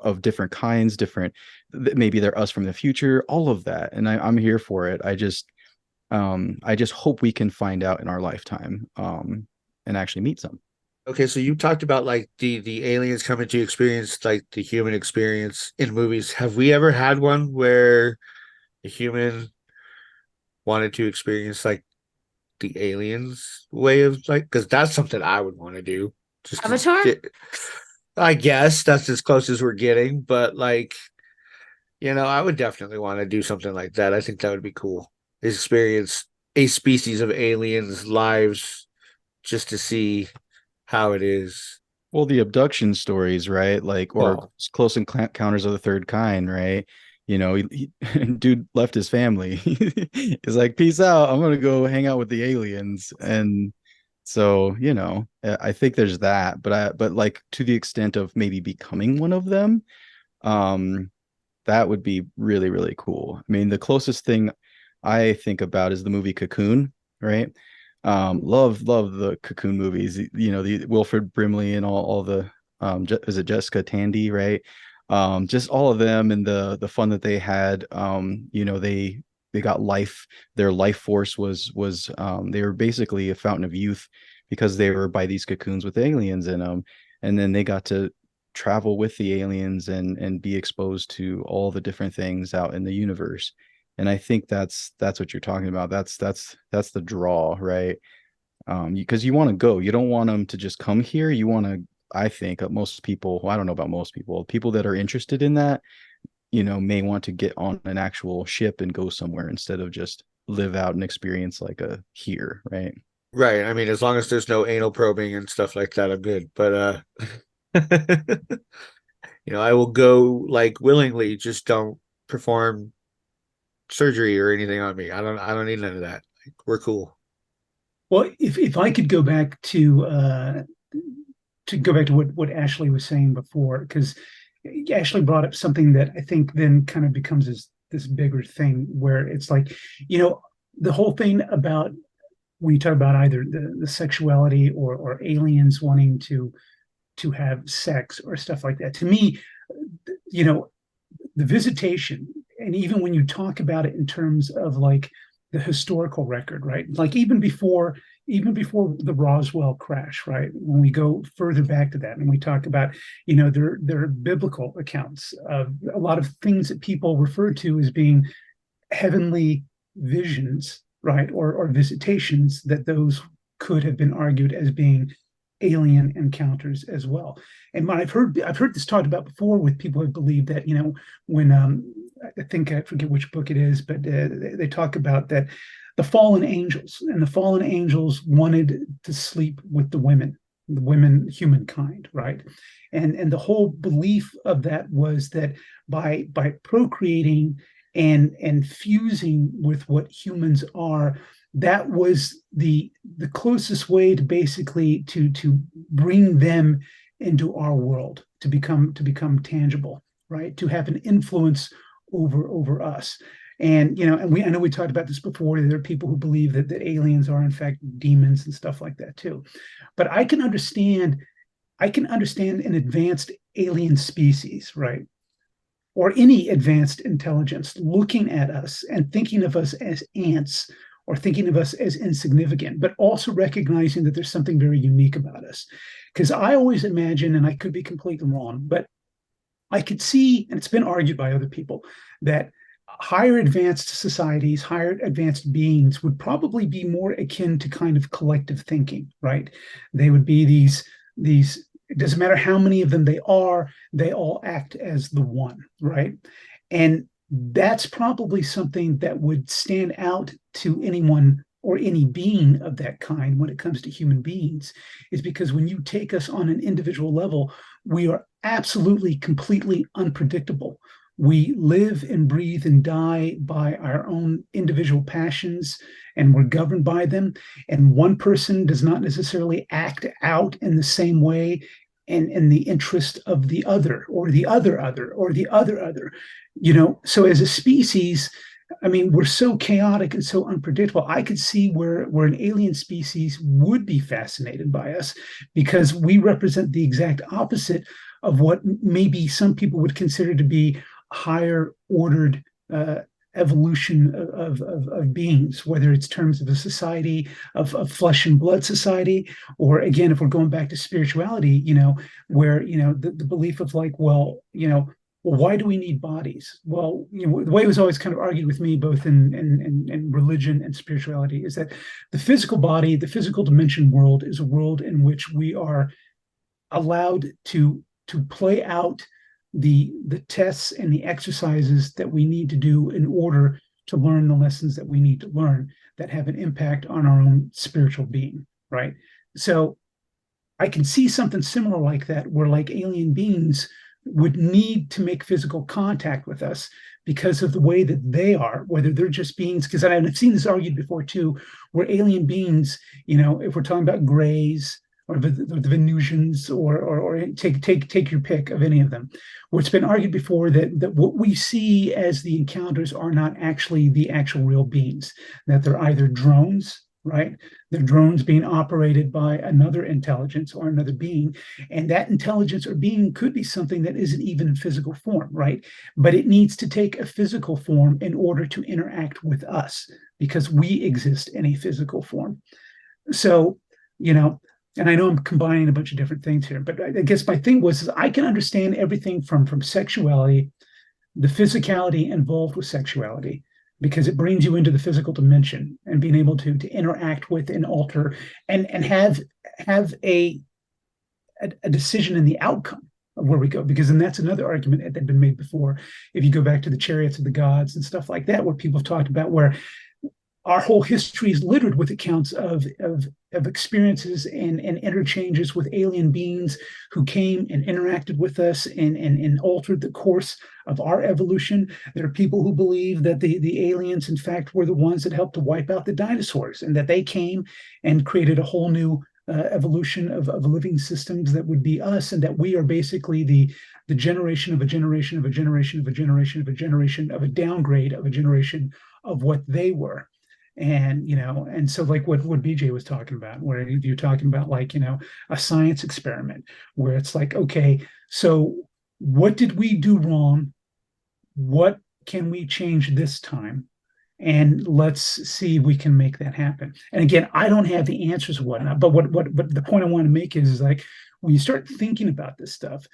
of different kinds, different, maybe they're us from the future, all of that. And I'm here for it. I just hope we can find out in our lifetime, and actually meet some. Okay, so you talked about like the aliens coming to experience like the human experience in movies. Have we ever had one where a human wanted to experience like the aliens way of like, because that's something I would want to do. Just to Avatar? get, I guess that's as close as we're getting, but like, I would definitely want to do something like that. I think that would be cool. Experience a species of aliens' lives just to see how it is. Well, the abduction stories, right? Like, or Well, close encounters of the third kind, right? Dude left his family. He's like, peace out. I'm gonna go hang out with the aliens. And so, I think there's that, but like to the extent of maybe becoming one of them, um, that would be really, really cool. I mean, the closest thing I think about is the movie Cocoon, right? Love the Cocoon movies. The Wilfred Brimley and all the is it Jessica Tandy, right? Just all of them and the fun that they had. They got life. Their life force was they were basically a fountain of youth because they were by these cocoons with aliens in them, and then they got to travel with the aliens and be exposed to all the different things out in the universe. And I think that's what you're talking about. That's the draw, right? Because you want to go, you don't want them to just come here. You want to, I think most people, well, I don't know about most people that are interested in that, may want to get on an actual ship and go somewhere instead of just live out an experience like a here, right? right. I mean, as long as there's no anal probing and stuff like that, I'm good. But I will go like willingly, just don't perform surgery or anything on me. I don't need none of that. Like, we're cool. Well, if I could go back to what Ashley was saying before, because Ashley brought up something that I think then kind of becomes this bigger thing where it's like, the whole thing about when you talk about either the sexuality or aliens wanting to have sex or stuff like that. To me, you know, the visitation, and even when you talk about it in terms of like the historical record, right? Like even before the Roswell crash, right? When we go further back to that and we talk about, there are biblical accounts of a lot of things that people refer to as being heavenly visions, right? Or visitations, that those could have been argued as being alien encounters as well. And I've heard this talked about before with people who believe that, when I think I forget which book it is, but they talk about that the fallen angels wanted to sleep with the women humankind, right? And the whole belief of that was that by procreating and fusing with what humans are, that was the closest way to basically to bring them into our world, to become tangible, right? To have an influence over us. And I know we talked about this before. There are people who believe that aliens are in fact demons and stuff like that too. But I can understand an advanced alien species, right? Or any advanced intelligence looking at us and thinking of us as ants, or thinking of us as insignificant, but also recognizing that there's something very unique about us. Because I always imagine, and I could be completely wrong, but I could see, and it's been argued by other people, that higher advanced societies, higher advanced beings would probably be more akin to kind of collective thinking, right? They would be these it doesn't matter how many of them they all act as the one, right? And that's probably something that would stand out to anyone or any being of that kind when it comes to human beings, is because when you take us on an individual level, we are absolutely, completely unpredictable. We live and breathe and die by our own individual passions, and we're governed by them. And one person does not necessarily act out in the same way in the interest of the other, or the other, or the other. So as a species, I mean, we're so chaotic and so unpredictable. I could see where an alien species would be fascinated by us, because we represent the exact opposite of what maybe some people would consider to be higher ordered evolution of beings, whether it's terms of a society of flesh and blood society, or again, if we're going back to spirituality, where the belief of like, well, why do we need bodies? Well, the way it was always kind of argued with me, both in religion and spirituality, is that the physical body, the physical dimension world, is a world in which we are allowed to play out the tests and the exercises that we need to do in order to learn the lessons that we need to learn that have an impact on our own spiritual being, right? So I can see something similar like that, where like alien beings would need to make physical contact with us because of the way that they are, whether they're just beings, because I've seen this argued before too, where alien beings, if we're talking about Greys, or the Venusians, or take your pick of any of them, where it's been argued before that what we see as the encounters are not actually the actual real beings, that they're either drones, right? They're drones being operated by another intelligence or another being, and that intelligence or being could be something that isn't even in physical form, right? But it needs to take a physical form in order to interact with us, because we exist in a physical form. So, and I know I'm combining a bunch of different things here, but I guess my thing was I can understand everything from sexuality, the physicality involved with sexuality, because it brings you into the physical dimension, and being able to interact with and alter and have a decision in the outcome of where we go. Because then that's another argument that had been made before. If you go back to the chariots of the gods and stuff like that, where people have talked about where our whole history is littered with accounts of experiences and interchanges with alien beings who came and interacted with us and altered the course of our evolution. There are people who believe that the aliens, in fact, were the ones that helped to wipe out the dinosaurs, and that they came and created a whole new evolution of living systems that would be us, and that we are basically the generation of a generation of a generation of a generation of a generation of a downgrade of a generation of what they were. And so like what BJ was talking about, where you're talking about like, a science experiment, where it's like, okay, so what did we do wrong what can we change this time? And let's see if we can make that happen. And again, I don't have the answers or whatnot, but what the point I want to make is like when you start thinking about this stuff,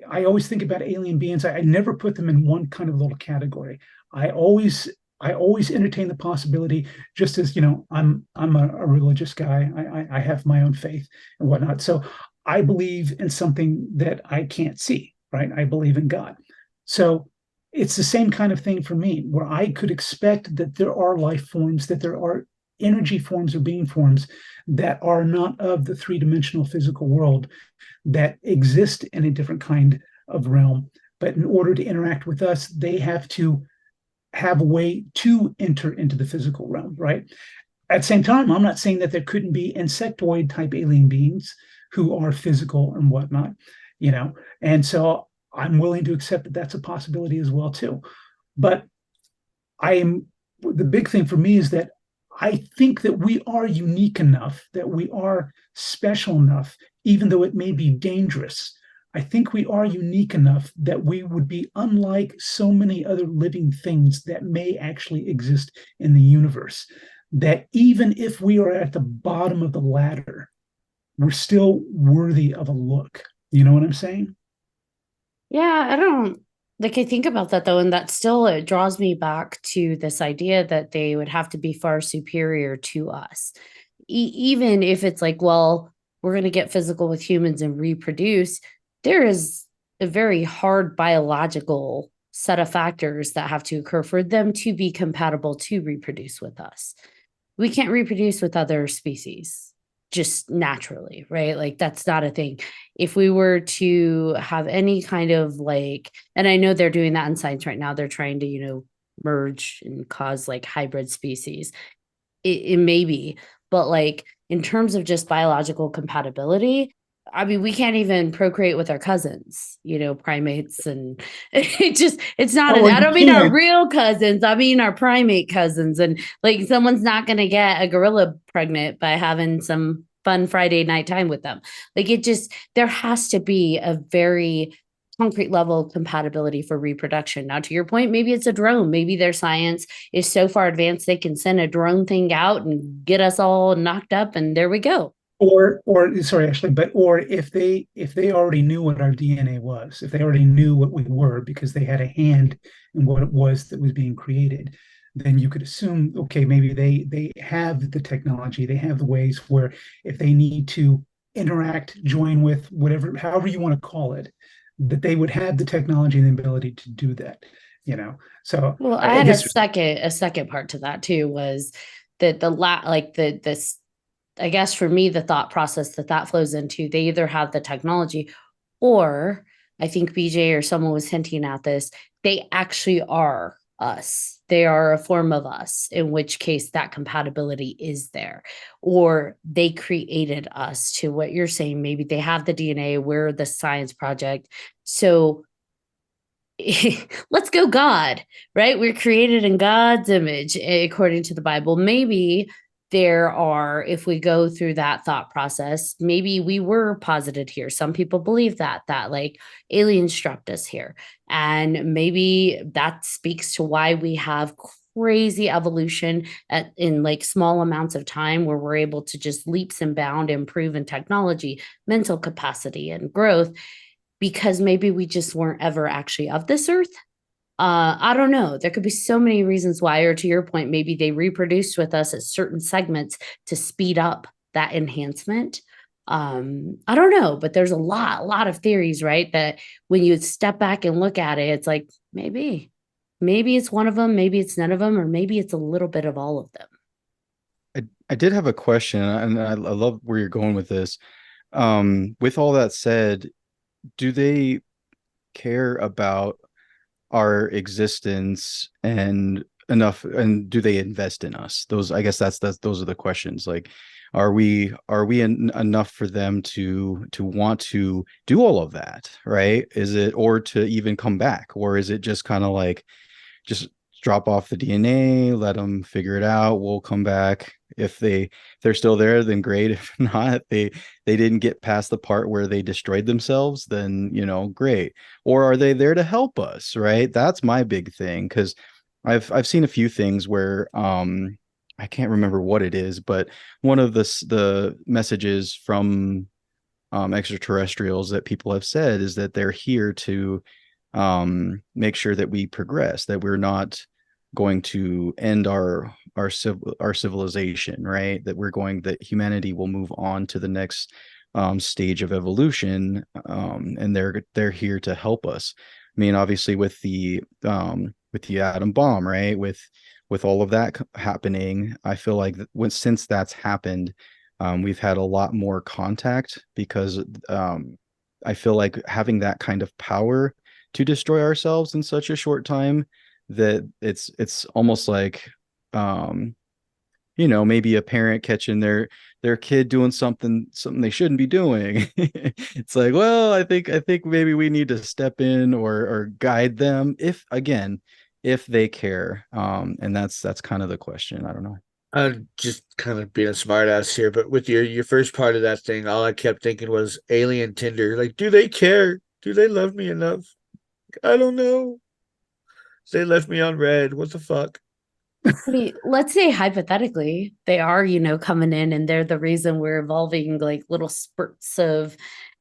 I always think about alien beings. I never put them in one kind of little category. I always I always entertain the possibility, just as I'm a religious guy. I have my own faith and whatnot. So I believe in something that I can't see, right? I believe in God. So it's the same kind of thing for me, where I could expect that there are life forms, that there are energy forms or being forms that are not of the three-dimensional physical world, that exist in a different kind of realm. But in order to interact with us, they have to have a way to enter into the physical realm, right? At the same time, I'm not saying that there couldn't be insectoid type alien beings who are physical and whatnot, and so I'm willing to accept that that's a possibility as well too. But the big thing for me is that I think that we are unique enough, that we are special enough, even though it may be dangerous. I think we are unique enough that we would be unlike so many other living things that may actually exist in the universe. That even if we are at the bottom of the ladder, we're still worthy of a look. You know what I'm saying? Yeah, I don't like I think about that though, and that still it draws me back to this idea that they would have to be far superior to us. Even if it's like, well, we're going to get physical with humans and reproduce, there is a very hard biological set of factors that have to occur for them to be compatible to reproduce with us. We can't reproduce with other species just naturally, right? Like that's not a thing. If we were to have any kind of like, and I know they're doing that in science right now, they're trying to, merge and cause like hybrid species. It may be, but like in terms of just biological compatibility, I mean, we can't even procreate with our cousins, primates, and it's not, Oh, well, I you don't mean our can. real cousins, I mean our primate cousins. And like someone's not going to get a gorilla pregnant by having some fun Friday night time with them. Like there has to be a very concrete level of compatibility for reproduction. Now, to your point, maybe it's a drone. Maybe their science is so far advanced they can send a drone thing out and get us all knocked up, and there we go. Or sorry, Ashley, or if they already knew what our DNA was, if they already knew what we were because they had a hand in what it was that was being created, then you could assume, okay, maybe they have the technology, they have the ways where if they need to interact, join with whatever, however you want to call it, that they would have the technology and the ability to do that, So Well, I I had a guess second part to that too, was that this, I guess for me, the thought process that flows into, they either have the technology, or I think BJ or someone was hinting at this, they actually are us. They are a form of us, in which case that compatibility is there. Or they created us, to what you're saying. Maybe they have the DNA, we're the science project. So let's go God, right? We're created in God's image, according to the Bible. Maybe there are, if we go through that thought process, maybe we were posited here. Some people believe that like aliens strapped us here. And maybe that speaks to why we have crazy evolution in like small amounts of time, where we're able to just leaps and bound improve in technology, mental capacity, and growth, because maybe we just weren't ever actually of this earth. I don't know. There could be so many reasons why, or to your point, maybe they reproduced with us at certain segments to speed up that enhancement. I don't know, but there's a lot of theories, right? That when you step back and look at it, it's like maybe it's one of them, maybe it's none of them, or maybe it's a little bit of all of them. I did have a question, and I love where you're going with this. With all that said, do they care about our existence and enough, and do they invest in us? Those, I guess that's those are the questions. Like, are we enough for them to want to do all of that, right? Is it, or to even come back, or is it just kind of like just drop off the DNA, let them figure it out. We'll come back. If they're still there, then great. If not, they didn't get past the part where they destroyed themselves, then great. Or are they there to help us, right? That's my big thing, because I've seen a few things where I can't remember what it is, but one of the messages from extraterrestrials that people have said is that they're here to make sure that we progress, that we're not going to end our civilization, right? That humanity will move on to the next stage of evolution, and they're here to help us. I mean, obviously with the atom bomb, right? With all of that happening, I feel like since that's happened, we've had a lot more contact, because I feel like having that kind of power to destroy ourselves in such a short time, that it's almost like maybe a parent catching their kid doing something they shouldn't be doing. It's like, well, I think maybe we need to step in or guide them, if they care. And that's kind of the question. I don't know. I'm just kind of being a smartass here, but with your first part of that thing, all I kept thinking was alien Tinder. Like, do they care? Do they love me enough? I don't know. They left me on red. What the fuck? I mean, let's say hypothetically, they are, coming in and they're the reason we're evolving, like little spurts of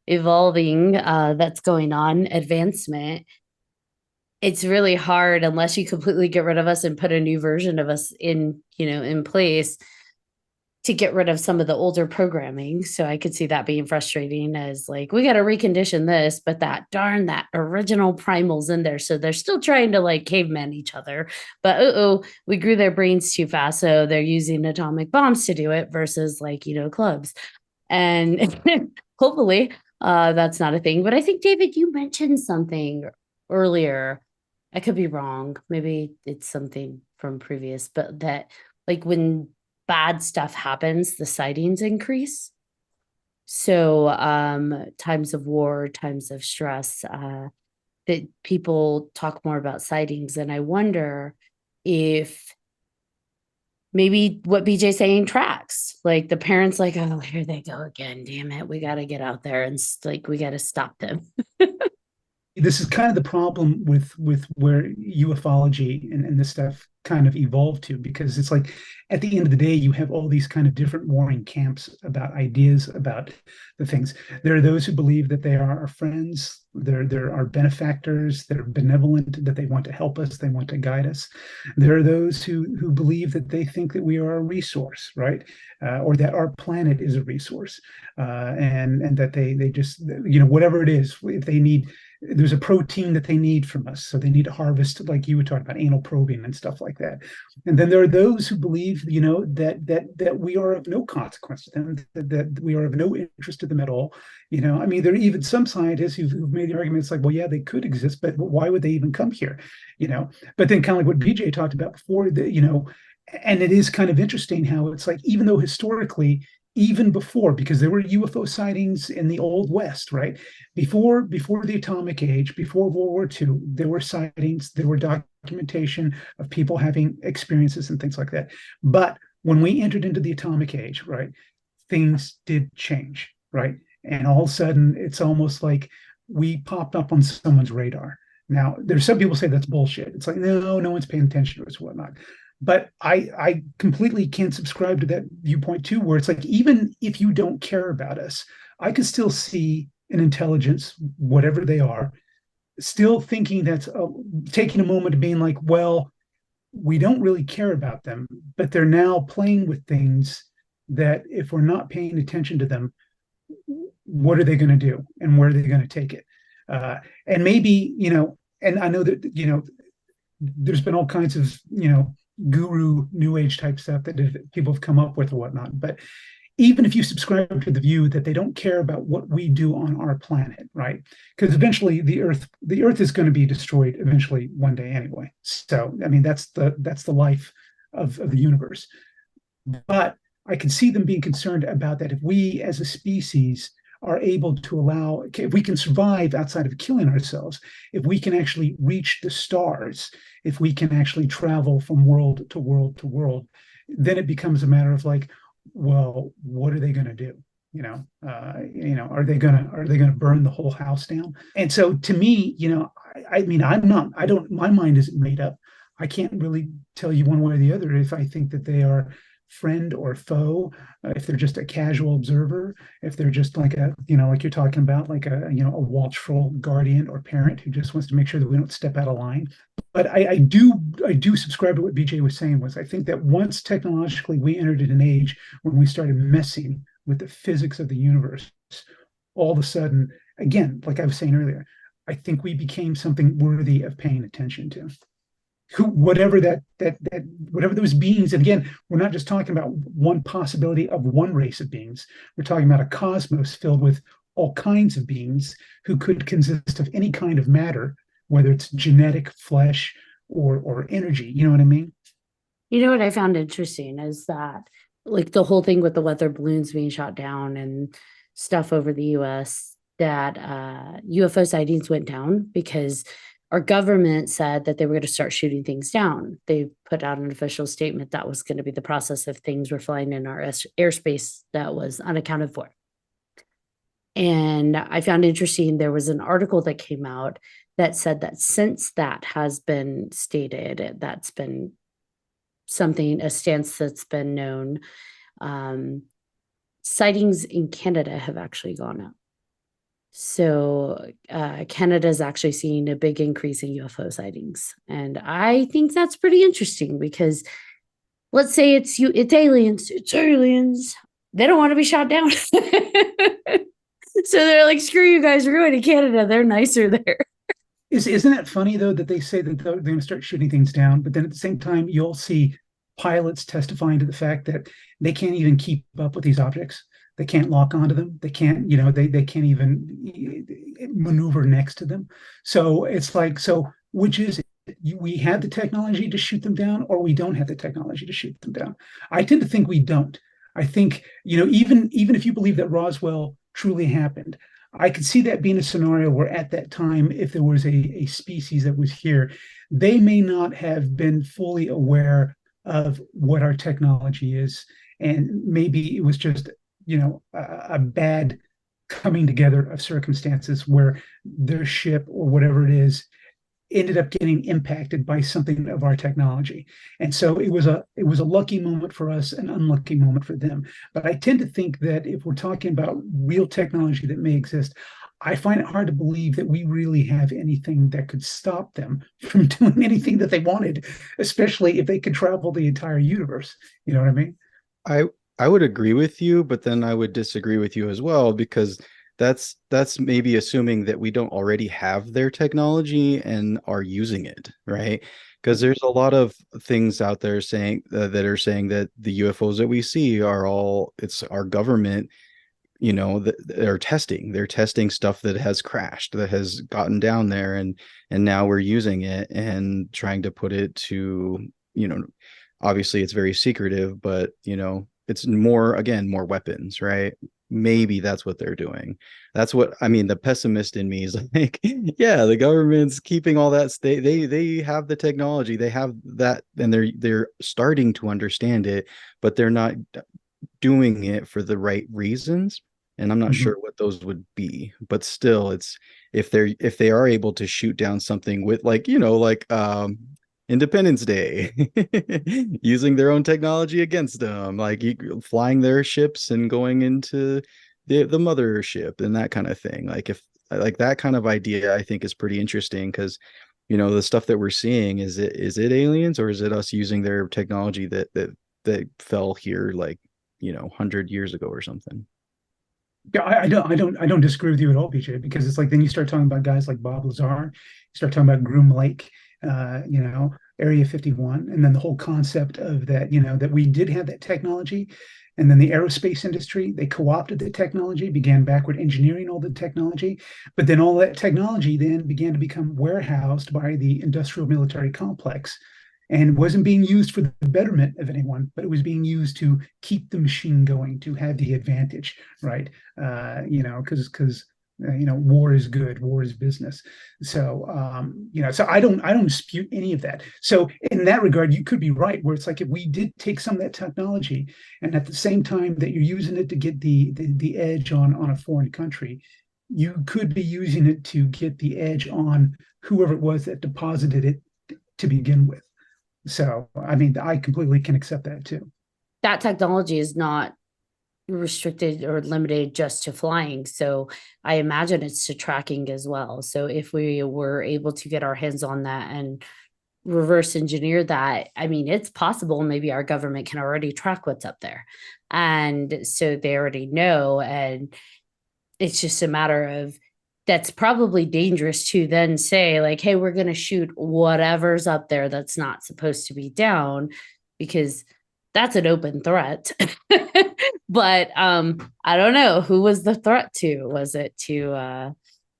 evolving that's going on, advancement. It's really hard unless you completely get rid of us and put a new version of us in place, to get rid of some of the older programming. So I could see that being frustrating, as like, we got to recondition this, but that original primal's in there. So they're still trying to like caveman each other, but we grew their brains too fast. So they're using atomic bombs to do it versus like, clubs. And hopefully that's not a thing. But I think, David, you mentioned something earlier. I could be wrong. Maybe it's something from previous, but that like when bad stuff happens, the sightings increase. So times of war, times of stress, that people talk more about sightings. And I wonder if maybe what BJ's saying tracks. Like the parents like, oh, here they go again. Damn it. We got to get out there and like, we got to stop them. This is kind of the problem with where ufology and this stuff kind of evolved to, because it's like at the end of the day you have all these kind of different warring camps about ideas about the things. There are those who believe that they are our friends, there are benefactors, they're benevolent, that they want to help us, they want to guide us. There are those who believe that they think that we are a resource, right? Or that our planet is a resource, and that they just, whatever it is, if they need, there's a protein that they need from us, so they need to harvest, like you were talking about, anal probing and stuff like that. And then there are those who believe, that we are of no consequence to them, that we are of no interest to them at all. I mean, there are even some scientists who've made the argument, it's like, well, yeah, they could exist, but why would they even come here? But then kind of like what BJ talked about before, and it is kind of interesting how it's like, even though historically, even before, because there were UFO sightings in the Old West, right? Before the atomic age, before World War II, there were sightings, there were documentation of people having experiences and things like that. But when we entered into the atomic age, right, things did change, right? And all of a sudden, it's almost like we popped up on someone's radar. Now, there's some people say that's bullshit. It's like, no one's paying attention to us, whatnot. But I completely can't subscribe to that viewpoint too, where it's like, even if you don't care about us, I could still see an intelligence, whatever they are, still thinking that's taking a moment of being like, well, we don't really care about them, but they're now playing with things that if we're not paying attention to them, what are they going to do and where are they going to take it? And maybe, and I know that, there's been all kinds of, guru new age type stuff that people have come up with or whatnot. But even if you subscribe to the view that they don't care about what we do on our planet, right? Because eventually the earth is going to be destroyed eventually one day anyway. So I mean, that's the life of the universe. But I can see them being concerned about that if we as a species are able to allow, if we can survive outside of killing ourselves, if we can actually reach the stars, if we can actually travel from world to world to world, then it becomes a matter of like, well, what are they going to do? Are they gonna burn the whole house down? And so to me, I mean, I don't, my mind isn't made up. I can't really tell you one way or the other if I think that they are friend or foe, if they're just a casual observer, if they're just like like you're talking about, like a watchful guardian or parent who just wants to make sure that we don't step out of line. But I do subscribe to what BJ was saying. Was I think that once technologically we entered an age when we started messing with the physics of the universe, all of a sudden, again, like I was saying earlier, I think we became something worthy of paying attention to. Whatever whatever those beings, and again, we're not just talking about one possibility of one race of beings. We're talking about a cosmos filled with all kinds of beings who could consist of any kind of matter, whether it's genetic, flesh, or energy. You know what I mean? You know what I found interesting is that, like, the whole thing with the weather balloons being shot down and stuff over the US, that UFO sightings went down because our government said that they were going to start shooting things down. They put out an official statement that was going to be the process of things were flying in our airspace that was unaccounted for. And I found interesting, there was an article that came out that said that since that has been stated, that's been a stance that's been known, sightings in Canada have actually gone up. So Canada is actually seeing a big increase in UFO sightings. And I think that's pretty interesting because let's say it's aliens. They don't want to be shot down. So they're like, screw you guys, we're going to Canada. They're nicer there. Isn't it funny, though, that they say that they're going to start shooting things down, but then at the same time, you'll see pilots testifying to the fact that they can't even keep up with these objects. They can't lock onto them. They can't, they can't even maneuver next to them. So it's like, so which is it? We have the technology to shoot them down, or we don't have the technology to shoot them down. I tend to think we don't. I think, even if you believe that Roswell truly happened, I could see that being a scenario where at that time, if there was a species that was here, they may not have been fully aware of what our technology is. And maybe it was just, a bad coming together of circumstances where their ship or whatever it is ended up getting impacted by something of our technology. And so it was a lucky moment for us, an unlucky moment for them. But I tend to think that if we're talking about real technology that may exist, I find it hard to believe that we really have anything that could stop them from doing anything that they wanted, especially if they could travel the entire universe. You know what I mean? I would agree with you, but then I would disagree with you as well, because that's maybe assuming that we don't already have their technology and are using it, right? Because there's a lot of things out there saying that are saying that the UFOs that we see it's our government, they're testing stuff that has crashed, that has gotten down there, and now we're using it and trying to put it to, obviously it's very secretive, but it's more weapons, right? Maybe that's what they're doing. That's what I mean. The pessimist in me is like, yeah, the government's keeping all that state. They have the technology, they have that, and they're starting to understand it, but they're not doing it for the right reasons. And I'm not sure what those would be, but still, it's if they are able to shoot down something with Independence Day, using their own technology against them, like flying their ships and going into the mothership and that kind of thing. Like if like that kind of idea, I think is pretty interesting because the stuff that we're seeing, is it aliens, or is it us using their technology that fell here 100 years ago or something? Yeah, I don't disagree with you at all, BJ, because it's like then you start talking about guys like Bob Lazar, you start talking about Groom Lake, Area 51, and then the whole concept of that, that we did have that technology, and then the aerospace industry, they co-opted the technology, began backward engineering all the technology, but then all that technology then began to become warehoused by the industrial military complex. and it wasn't being used for the betterment of anyone, but it was being used to keep the machine going, to have the advantage, right? Because war is good, war is business. So so I don't dispute any of that. So in that regard, you could be right, where it's like if we did take some of that technology, and at the same time that you're using it to get the edge on a foreign country, you could be using it to get the edge on whoever it was that deposited it to begin with. So, I mean, I completely can accept that too. That technology is not restricted or limited just to flying. So I imagine it's to tracking as well. So if we were able to get our hands on that and reverse engineer that, I mean, it's possible maybe our government can already track what's up there. And so they already know. And it's just a matter of, that's probably dangerous to then say, like, hey, we're going to shoot whatever's up there that's not supposed to be down, because that's an open threat. But I don't know, who was the threat to? Was it to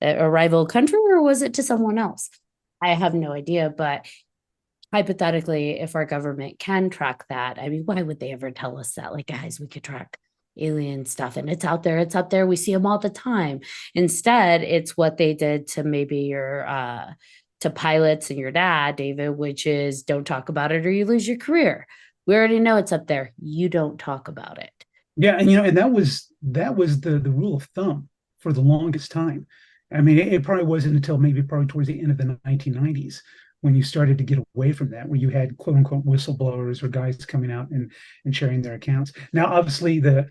a rival country, or was it to someone else? I have no idea. But hypothetically, if our government can track that, I mean, why would they ever tell us that? Like, guys, we could track alien stuff and it's out there, it's up there, we see them all the time. Instead, it's what they did to maybe your to pilots and your dad, David, which is don't talk about it or you lose your career. We already know it's up there, you don't talk about it. Yeah, and that was the rule of thumb for the longest time. I mean, it probably wasn't until maybe probably towards the end of the 1990s when you started to get away from that, where you had quote unquote whistleblowers or guys coming out and sharing their accounts. Now, obviously, the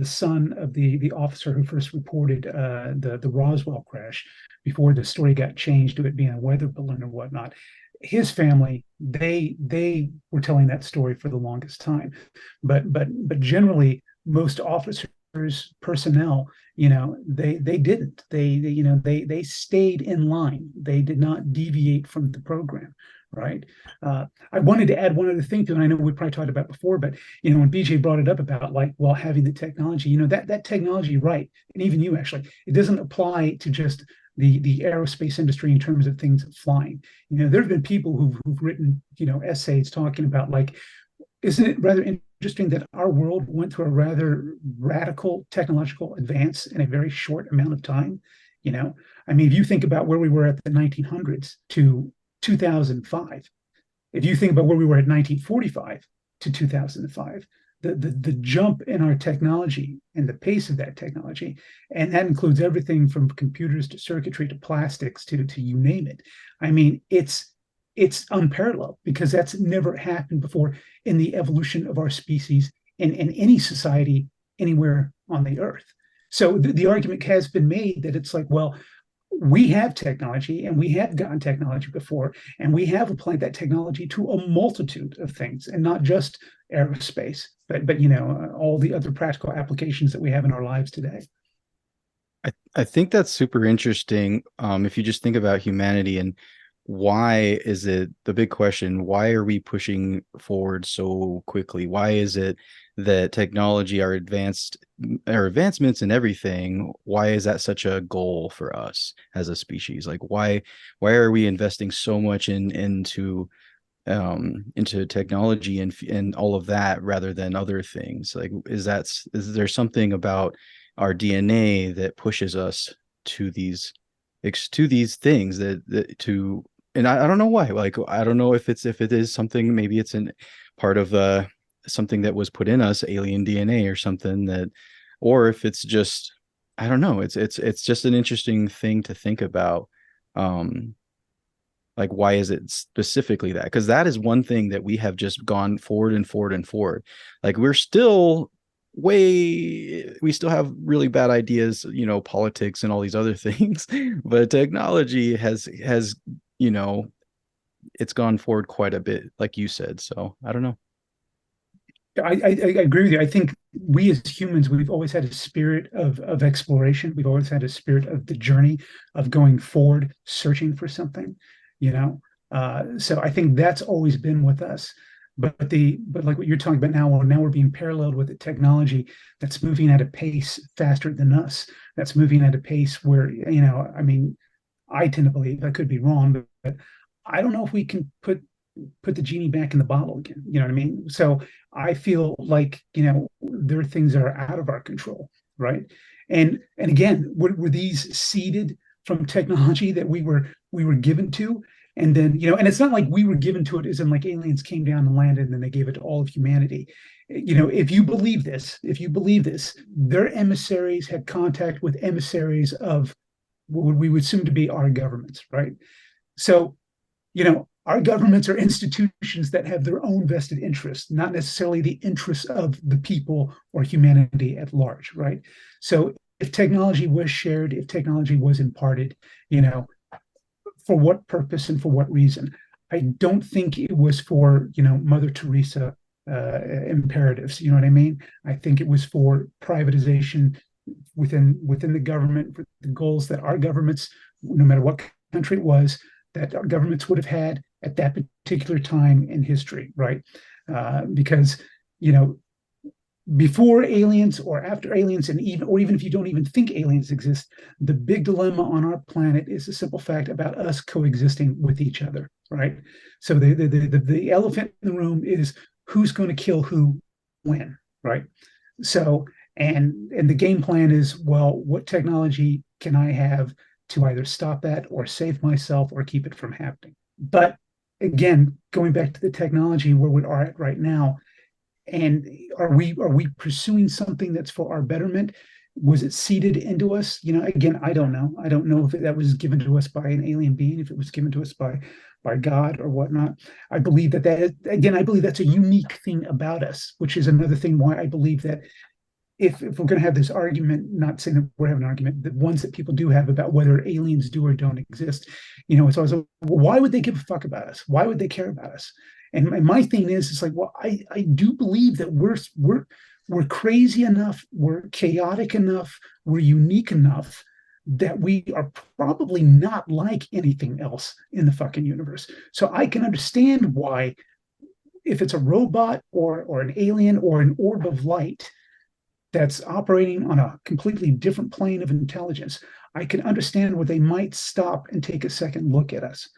son of the officer who first reported the Roswell crash, before the story got changed to it being a weather balloon or whatnot, his family, they were telling that story for the longest time. But generally, most officers, personnel, they didn't. They stayed in line. They did not deviate from the program, right? I wanted to add one other thing to it. And I know we probably talked about it before, but when BJ brought it up about, like, well, having the technology, that technology, right? And even you, actually, it doesn't apply to just the aerospace industry in terms of things flying. There have been people who've written essays talking about, like, isn't it rather interesting that our world went through a rather radical technological advance in a very short amount of time? I mean, if you think about where we were at the 1900s to 2005, if you think about where we were at 1945 to 2005, the jump in our technology and the pace of that technology, and that includes everything from computers to circuitry to plastics to you name it. I mean, it's unparalleled, because that's never happened before in the evolution of our species in any society anywhere on the earth. So the argument has been made that it's like, well, we have technology and we have gotten technology before, and we have applied that technology to a multitude of things, and not just aerospace, but all the other practical applications that we have in our lives today. I think that's super interesting. If you just think about humanity and why is it the big question, why are we pushing forward so quickly? Why is it that technology, our advancements in everything, why is that such a goal for us as a species? Like, why are we investing so much into technology and all of that rather than other things? Like, is there something about our DNA that pushes us to these things and I don't know why. Like, I don't know if it is something, maybe it's in part of something that was put in us, alien DNA or something, that, or if it's just, I don't know. It's just an interesting thing to think about. Like, why is it specifically that? Because that is one thing that we have just gone forward and forward and forward. Like, we still have really bad ideas, politics and all these other things, but technology has it's gone forward quite a bit, like you said. So I don't know. I agree with you. I think we as humans, we've always had a spirit of exploration. We've always had a spirit of the journey, of going forward, searching for something, So I think that's always been with us. But like what you're talking about now we're being paralleled with a technology that's moving at a pace faster than us. That's moving at a pace where, I mean, I tend to believe, I could be wrong, but I don't know if we can put put the genie back in the bottle again. You know what I mean? So I feel like, there are things that are out of our control, right? And again, were these seeded from technology that we were given to? And then, and it's not like we were given to it as in like aliens came down and landed and then they gave it to all of humanity. If you believe this, their emissaries had contact with emissaries of what we would assume to be our governments, right? So, our governments are institutions that have their own vested interests, not necessarily the interests of the people or humanity at large, right? So if technology was shared, if technology was imparted, for what purpose and for what reason? I don't think it was for, Mother Teresa imperatives. You know what I mean? I think it was for privatization within the government, for the goals that our governments, no matter what country it was, that our governments would have had at that particular time in history, right? Because before aliens or after aliens, and even if you don't even think aliens exist, the big dilemma on our planet is the simple fact about us coexisting with each other, right? So the elephant in the room is who's going to kill who when, right? So and the game plan is, well, what technology can I have to either stop that or save myself or keep it from happening? But again, going back to the technology where we are at right now, and are we pursuing something that's for our betterment? Was it seeded into us? Again, I don't know. I don't know if that was given to us by an alien being, if it was given to us by God or whatnot. I believe I believe that's a unique thing about us, which is another thing why I believe that if we're going to have this argument, not saying that we're having an argument, the ones that people do have about whether aliens do or don't exist, it's always, well, why would they give a fuck about us? Why would they care about us? And my thing is, it's like, well, I do believe that we're crazy enough, we're chaotic enough, we're unique enough that we are probably not like anything else in the fucking universe. So I can understand why, if it's a robot or an alien or an orb of light that's operating on a completely different plane of intelligence, I can understand where they might stop and take a second look at us,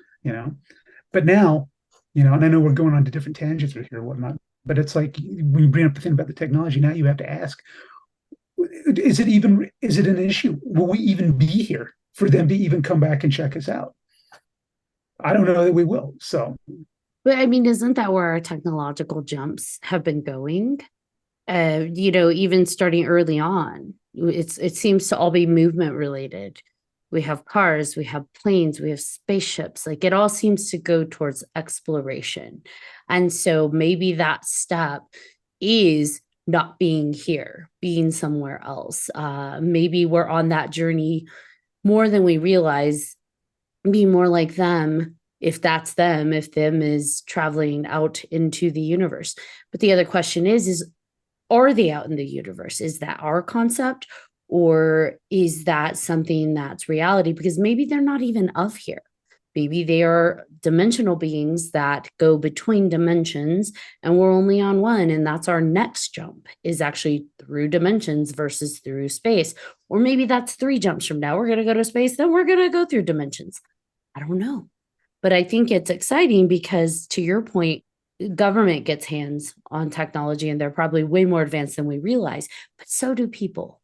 But now, and I know we're going on to different tangents here or whatnot, but it's like when you bring up the thing about the technology, now you have to ask, is it an issue? Will we even be here for them to even come back and check us out? I don't know that we will. So, But I mean, isn't that where our technological jumps have been going? Even starting early on, it seems to all be movement related. We have cars, we have planes, we have spaceships. Like it all seems to go towards exploration. And so maybe that step is not being here, being somewhere else. Maybe we're on that journey more than we realize, be more like them, if that's them, if them is traveling out into the universe. But the other question is are they out in the universe? Is that our concept? Or is that something that's reality? Because maybe they're not even of here. Maybe they are dimensional beings that go between dimensions and we're only on one. And that's our next jump, is actually through dimensions versus through space. Or maybe that's 3 jumps from now. We're going to go to space, then we're going to go through dimensions. I don't know. But I think it's exciting because, to your point, government gets hands on technology and they're probably way more advanced than we realize, but so do people.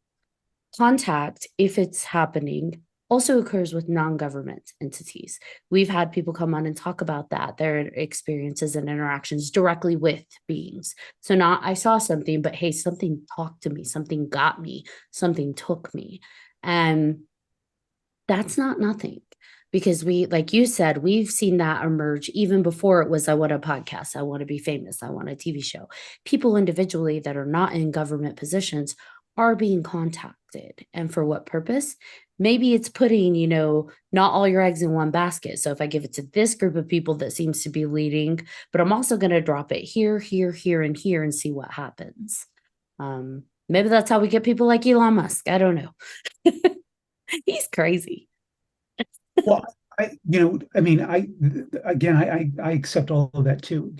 Contact, if it's happening, also occurs with non-government entities. We've had people come on and talk about that, their experiences and interactions directly with beings. So not, I saw something, but hey, something talked to me, something got me, something took me. And that's not nothing. Because we, like you said, we've seen that emerge even before it was, I want a podcast, I want to be famous, I want a TV show. People individually that are not in government positions are being contacted. And for what purpose? Maybe it's putting, not all your eggs in one basket. So if I give it to this group of people that seems to be leading, but I'm also going to drop it here, here, here, and here and see what happens. Maybe that's how we get people like Elon Musk. I don't know. He's crazy. Well, I accept all of that too.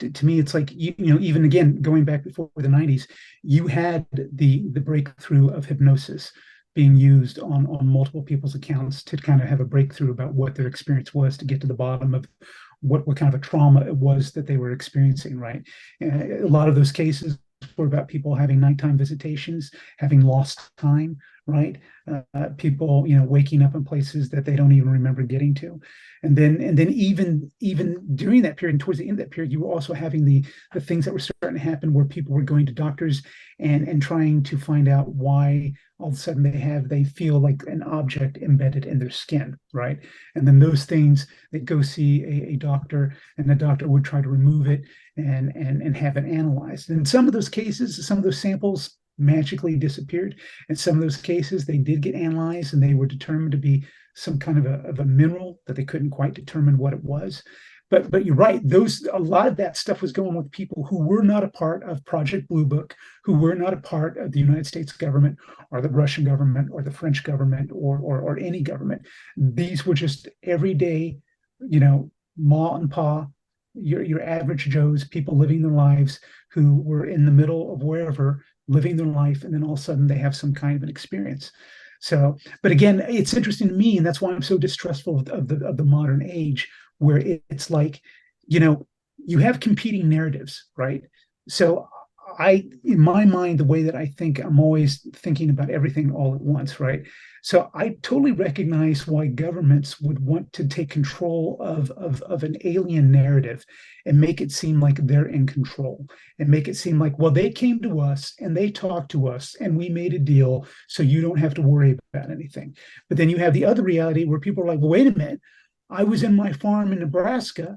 To me, it's like, even again, going back before the 90s, you had the breakthrough of hypnosis being used on multiple people's accounts to kind of have a breakthrough about what their experience was, to get to the bottom of what kind of a trauma it was that they were experiencing, right? A lot of those cases were about people having nighttime visitations, having lost time, right? People, waking up in places that they don't even remember getting to, and then even during that period and towards the end of that period, you were also having the things that were starting to happen where people were going to doctors and trying to find out why all of a sudden they feel like an object embedded in their skin, right? And then those things, they go see a doctor, and the doctor would try to remove it and have it analyzed. And in some of those cases, some of those samples magically disappeared. In some of those cases, they did get analyzed and they were determined to be some kind of a mineral that they couldn't quite determine what it was. But you're right. A lot of that stuff was going with people who were not a part of Project Blue Book, who were not a part of the United States government or the Russian government or the French government or any government. These were just everyday, ma and pa, your average Joes, people living their lives who were in the middle of wherever, living their life, and then all of a sudden they have some kind of an experience. So, but again, it's interesting to me, and that's why I'm so distrustful of the modern age, where it's like, you have competing narratives, right? So in my mind, the way that I think, I'm always thinking about everything all at once, right? So I totally recognize why governments would want to take control of an alien narrative and make it seem like they're in control, and make it seem like, well, they came to us and they talked to us and we made a deal, so you don't have to worry about anything. But then you have the other reality where people are like, well, wait a minute, I was in my farm in Nebraska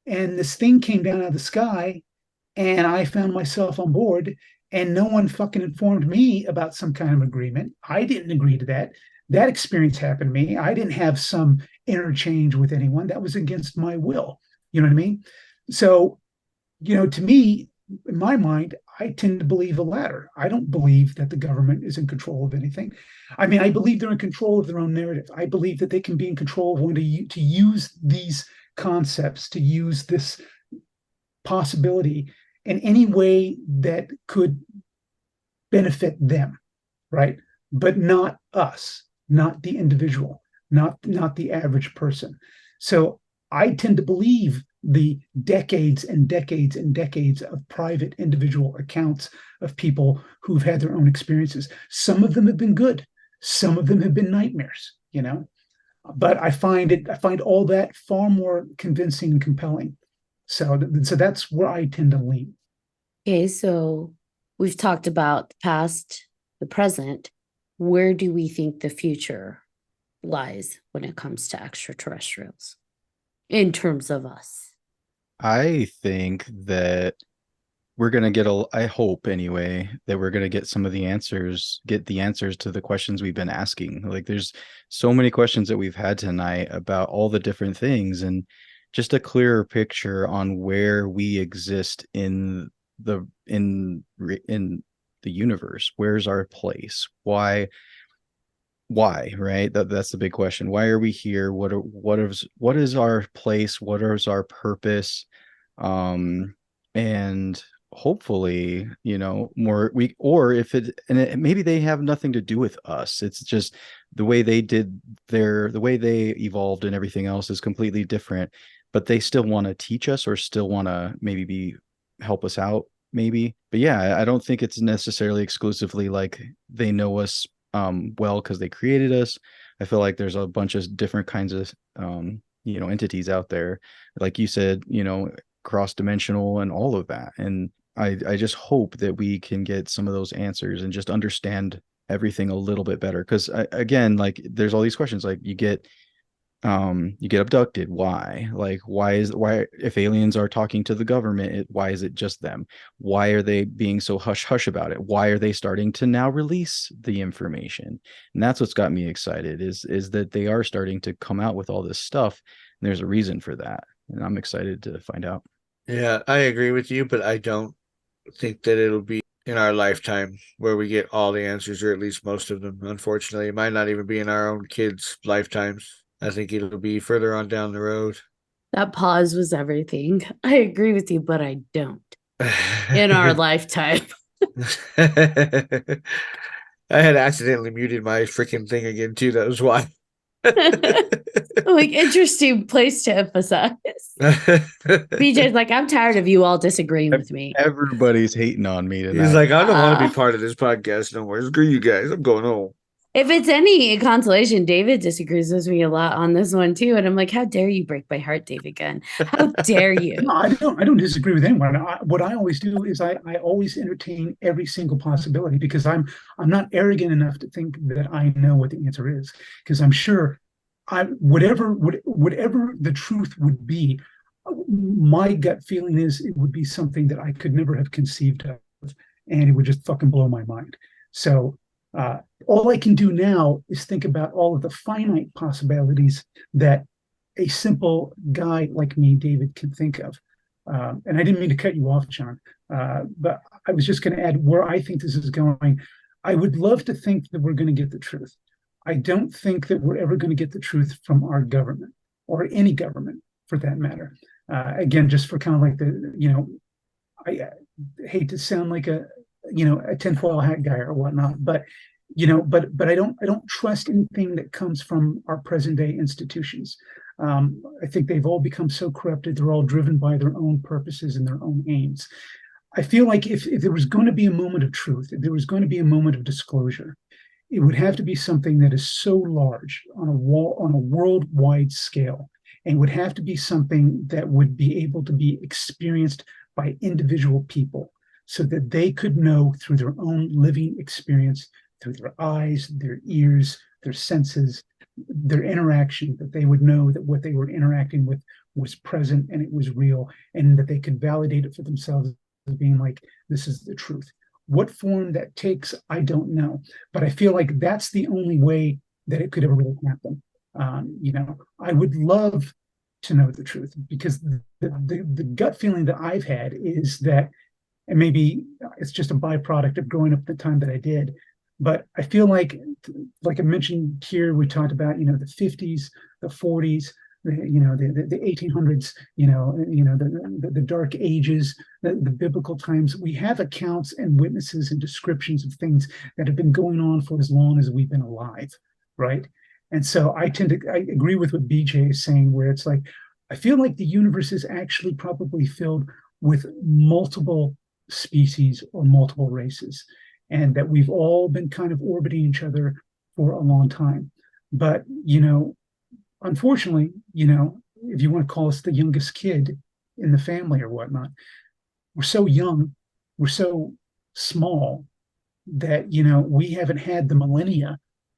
and this thing came down out of the sky and I found myself on board and no one fucking informed me about some kind of agreement. I didn't agree to that. That experience happened to me. I didn't have some interchange with anyone. That was against my will. You know what I mean? So, to me, in my mind, I tend to believe the latter. I don't believe that the government is in control of anything. I mean, I believe they're in control of their own narrative. I believe that they can be in control of when to use these concepts, to use this possibility in any way that could benefit them, right? But not us, not the individual, not the average person. So I tend to believe the decades and decades and decades of private individual accounts of people who've had their own experiences. Some of them have been good, some of them have been nightmares, but I find all that far more convincing and compelling. So that's where I tend to lean. Okay, so we've talked about the past, the present. Where do we think the future lies when it comes to extraterrestrials in terms of us? I think that we're going to I hope anyway, that we're going to get some of the answers, get the answers to the questions we've been asking. Like there's so many questions that we've had tonight about all the different things, and just a clearer picture on where we exist in the universe. Where's our place? Why, right? That's the big question. Why are we here? What is our place? What is our purpose? And hopefully, maybe they have nothing to do with us. It's just the way the way they evolved and everything else is completely different, but they still want to teach us, or still want to maybe help us out, maybe. But yeah, I don't think it's necessarily exclusively like they know us well because they created us. I feel like there's a bunch of different kinds of entities out there, like you said, cross-dimensional and all of that. And I just hope that we can get some of those answers and just understand everything a little bit better. Because again, like there's all these questions, like you get abducted. Why? Like why if aliens are talking to the government, why is it just them? Why are they being so hush hush about it? Why are they starting to now release the information? And that's what's got me excited, is that they are starting to come out with all this stuff, and there's a reason for that, and I'm excited to find out. Yeah, I agree with you, but I don't think that it'll be in our lifetime where we get all the answers, or at least most of them. Unfortunately, it might not even be in our own kids' lifetimes. I think it'll be further on down the road. That pause was everything. I agree with you, but I don't. In our lifetime. I had accidentally muted my freaking thing again too. That was why. Like, interesting place to emphasize. BJ's like, I'm tired of you all disagreeing with me. Everybody's hating on me tonight. He's like, I don't want to be part of this podcast no more. Screw you guys. I'm going home. If it's any consolation, David disagrees with me a lot on this one too, and I'm like, how dare you break my heart, David Gunn? How dare you? No, I don't disagree with anyone. What I always do is I always entertain every single possibility, because I'm not arrogant enough to think that I know what the answer is, because I'm sure whatever the truth would be, my gut feeling is it would be something that I could never have conceived of, and it would just fucking blow my mind. So all I can do now is think about all of the finite possibilities that a simple guy like me, David, can think of. And I didn't mean to cut you off, John, but I was just going to add where I think this is going. I would love to think that we're going to get the truth. I don't think that we're ever going to get the truth from our government, or any government for that matter. Again, just for kind of like I hate to sound like a tinfoil hat guy or whatnot, but I don't trust anything that comes from our present day institutions. I think they've all become so corrupted. They're all driven by their own purposes and their own aims. I feel like if there was going to be a moment of truth, if there was going to be a moment of disclosure, it would have to be something that is so large on a worldwide scale, and would have to be something that would be able to be experienced by individual people, so that they could know through their own living experience, through their eyes, their ears, their senses, their interaction, that they would know that what they were interacting with was present and it was real, and that they could validate it for themselves as being like, this is the truth. What form that takes, I don't know, but I feel like that's the only way that it could ever really happen. I would love to know the truth, because the gut feeling that I've had is that, and maybe it's just a byproduct of growing up the time that I did, but I feel like I mentioned here, we talked about, the 50s, the 40s, the 1800s, the dark ages, the biblical times. We have accounts and witnesses and descriptions of things that have been going on for as long as we've been alive, right? And so I agree with what BJ is saying, where it's like, I feel like the universe is actually probably filled with multiple species or multiple races, and that we've all been kind of orbiting each other for a long time. But, unfortunately, if you want to call us the youngest kid in the family or whatnot, we're so young, we're so small that, we haven't had the millennia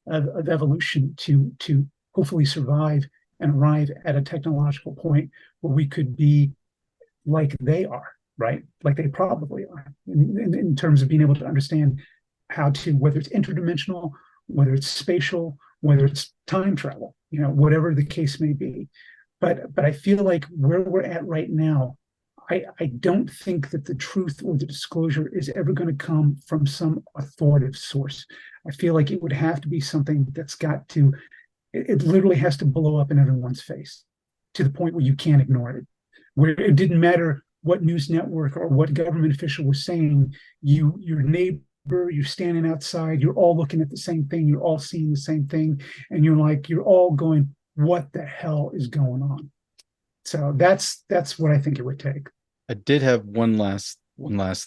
of evolution to hopefully survive and arrive at a technological point where we could be like they are, right? Like they probably are, in terms of being able to understand how to, whether it's interdimensional, whether it's spatial, whether it's time travel, whatever the case may be. But I feel like where we're at right now, I don't think that the truth or the disclosure is ever going to come from some authoritative source. I feel like it would have to be something that's got to, it literally has to blow up in everyone's face, to the point where you can't ignore it, where it didn't matter what news network or what government official was saying. Your neighbor, you're standing outside, you're all looking at the same thing, you're all seeing the same thing, and you're all going, what the hell is going on? So that's what I think it would take. I did have one last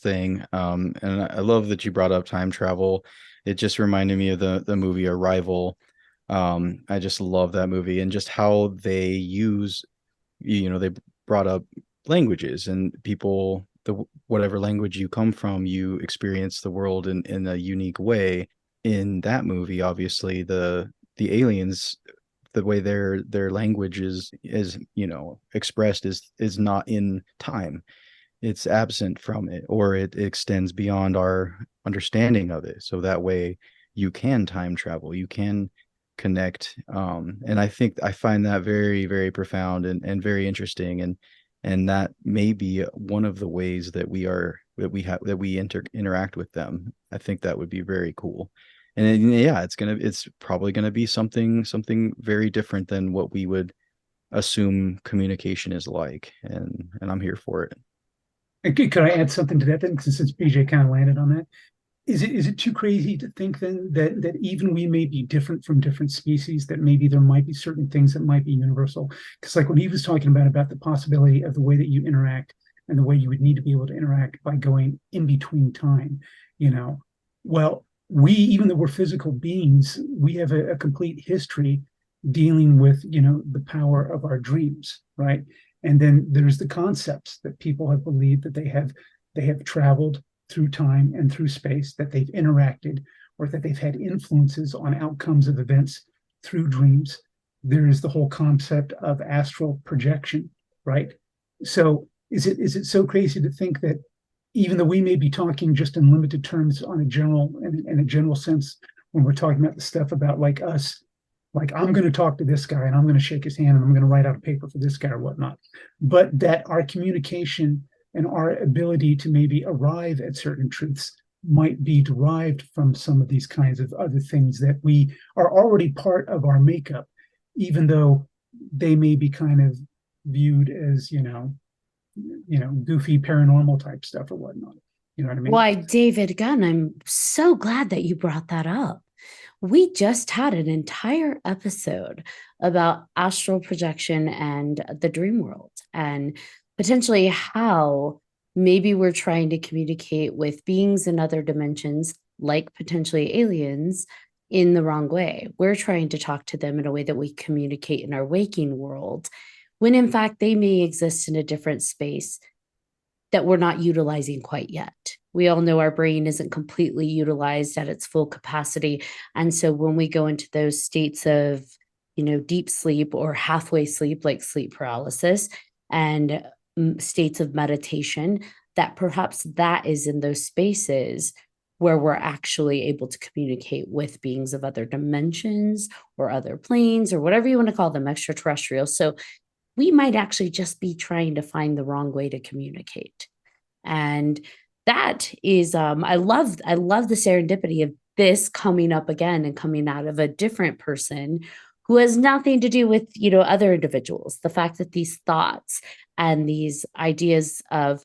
thing, and I love that you brought up time travel. It just reminded me of the movie Arrival. I just love that movie, and just how they use, they brought up languages, and people, whatever language you come from, you experience the world in a unique way. In that movie, obviously, the aliens, the way their language is expressed is not in time. It's absent from it, or it extends beyond our understanding of it. So that way you can time travel, you can connect. And I find that very, very profound and very interesting. And that may be one of the ways that we interact with them. I think that would be very cool. And yeah, it's probably gonna be something very different than what we would assume communication is like, and I'm here for it. Could I add something to that then, since BJ kind of landed on that? is it too crazy to think then that even we may be different from different species, that maybe there might be certain things that might be universal? Because like when he was talking about the possibility of the way that you interact and the way you would need to be able to interact by going in between time, well, we, even though we're physical beings, we have a complete history dealing with the power of our dreams, right? And then there's the concepts that people have believed that they have traveled through time and through space, that they've interacted or that they've had influences on outcomes of events through dreams. There is the whole concept of astral projection, right? So is it so crazy to think that even though we may be talking just in limited terms on in a general sense, when we're talking about the stuff about like us, like I'm going to talk to this guy and I'm going to shake his hand and I'm going to write out a paper for this guy or whatnot, but that our communication and our ability to maybe arrive at certain truths might be derived from some of these kinds of other things that we are already part of our makeup, even though they may be kind of viewed as, goofy paranormal type stuff or whatnot. You know what I mean? Why, David Gunn, I'm so glad that you brought that up. We just had an entire episode about astral projection and the dream world, and potentially how maybe we're trying to communicate with beings in other dimensions, like potentially aliens, in the wrong way. We're trying to talk to them in a way that we communicate in our waking world, when in fact they may exist in a different space that we're not utilizing quite yet. We all know our brain isn't completely utilized at its full capacity. And so when we go into those states of, deep sleep or halfway sleep, like sleep paralysis, and states of meditation, that perhaps that is in those spaces where we're actually able to communicate with beings of other dimensions or other planes or whatever you want to call them, extraterrestrials. So we might actually just be trying to find the wrong way to communicate. And that is, I love the serendipity of this coming up again and coming out of a different person who has nothing to do with, other individuals. The fact that these thoughts and these ideas of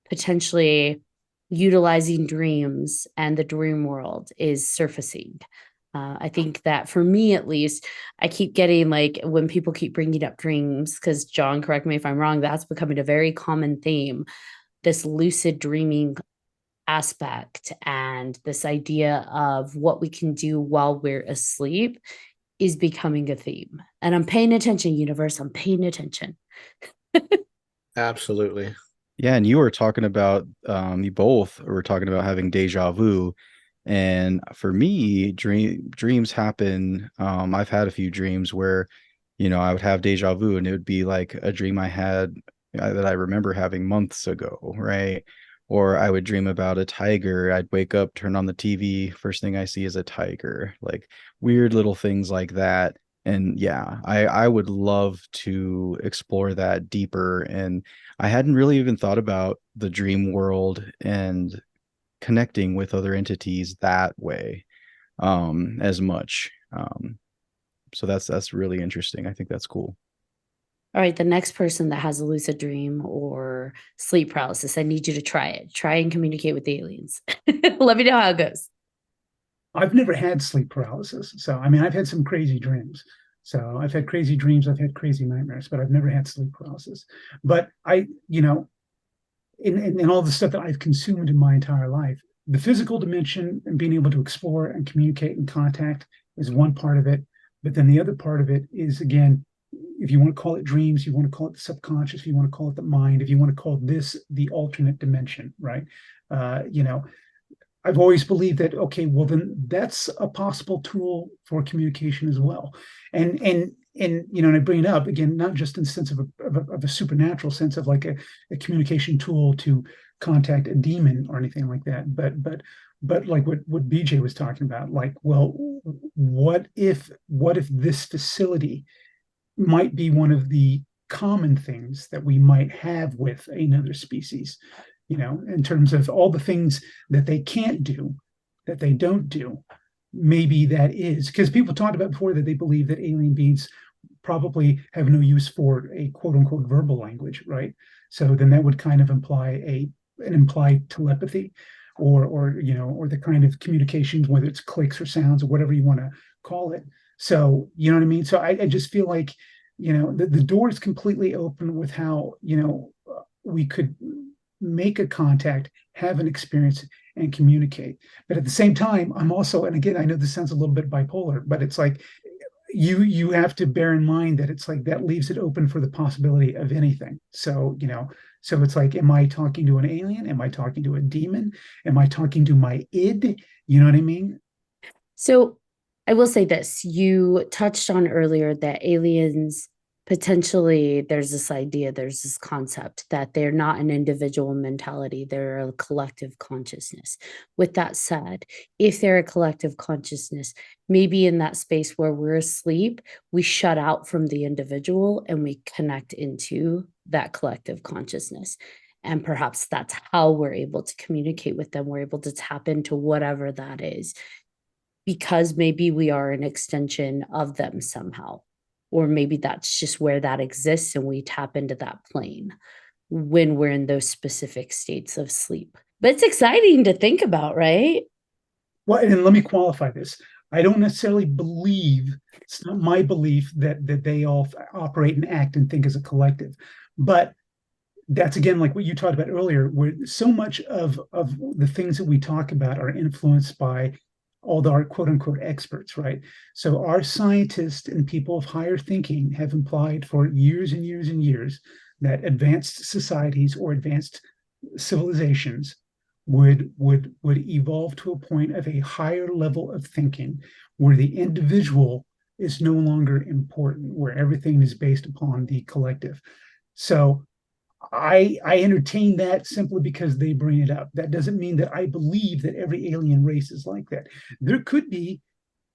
potentially utilizing dreams and the dream world is surfacing. I think that for me, at least, I keep getting like when people keep bringing up dreams, because John, correct me if I'm wrong, that's becoming a very common theme, this lucid dreaming aspect and this idea of what we can do while we're asleep is becoming a theme. And I'm paying attention, universe. I'm paying attention. Absolutely. Yeah, and you were talking about you both were talking about having deja vu. And for me, dreams happen. I've had a few dreams where, I would have deja vu and it would be like a dream I had that I remember having months ago, right? Or I would dream about a tiger. I'd wake up, turn on the TV, first thing I see is a tiger, like weird little things like that. And yeah, I would love to explore that deeper. And I hadn't really even thought about the dream world and connecting with other entities that way as much. So that's really interesting. I think that's cool. All right, the next person that has a lucid dream or sleep paralysis, I need you to try it. Try and communicate with aliens. Let me know how it goes. I've never had sleep paralysis. So, I mean, I've had some crazy dreams. So I've had crazy dreams, I've had crazy nightmares, but I've never had sleep paralysis. But in all the stuff that I've consumed in my entire life, the physical dimension and being able to explore and communicate and contact is one part of it. But then the other part of it is, again, if you want to call it dreams, you want to call it the subconscious, you want to call it the mind, if you want to call this the alternate dimension, right? I've always believed that, okay, well, then that's a possible tool for communication as well. And I bring it up again, not just in the sense of a supernatural sense of like a communication tool to contact a demon or anything like that, but like what BJ was talking about, like, well, what if this facility might be one of the common things that we might have with another species, in terms of all the things that they can't do, that they don't do. Maybe that is because people talked about before that they believe that alien beings probably have no use for a quote unquote verbal language, right? So then that would kind of imply an implied telepathy. or the kind of communications, whether it's clicks or sounds or whatever you want to call it. So, you know what I mean? So I just feel like, the door is completely open with how, we could make a contact, have an experience, and communicate. But at the same time, I'm also, and again, I know this sounds a little bit bipolar, but it's like you have to bear in mind that it's like that leaves it open for the possibility of anything. So, so it's like, am I talking to an alien? Am I talking to a demon? Am I talking to my id? You know what I mean? So I will say this. You touched on earlier that aliens potentially, there's this concept that they're not an individual mentality, they're a collective consciousness. With that said, if they're a collective consciousness, maybe in that space where we're asleep, we shut out from the individual and we connect into that collective consciousness. And perhaps that's how we're able to communicate with them. We're able to tap into whatever that is because maybe we are an extension of them somehow. Or maybe that's just where that exists and we tap into that plane when we're in those specific states of sleep. But it's exciting to think about, right? Well, and let me qualify this. I don't necessarily believe, it's not my belief that they all operate and act and think as a collective. But that's again like what you talked about earlier, where so much of the things that we talk about are influenced by all our quote unquote experts, right? So our scientists and people of higher thinking have implied for years and years and years that advanced societies or advanced civilizations would evolve to a point of a higher level of thinking where the individual is no longer important, where everything is based upon the collective. So I entertain that simply because they bring it up. That doesn't mean that I believe that every alien race is like that. There could be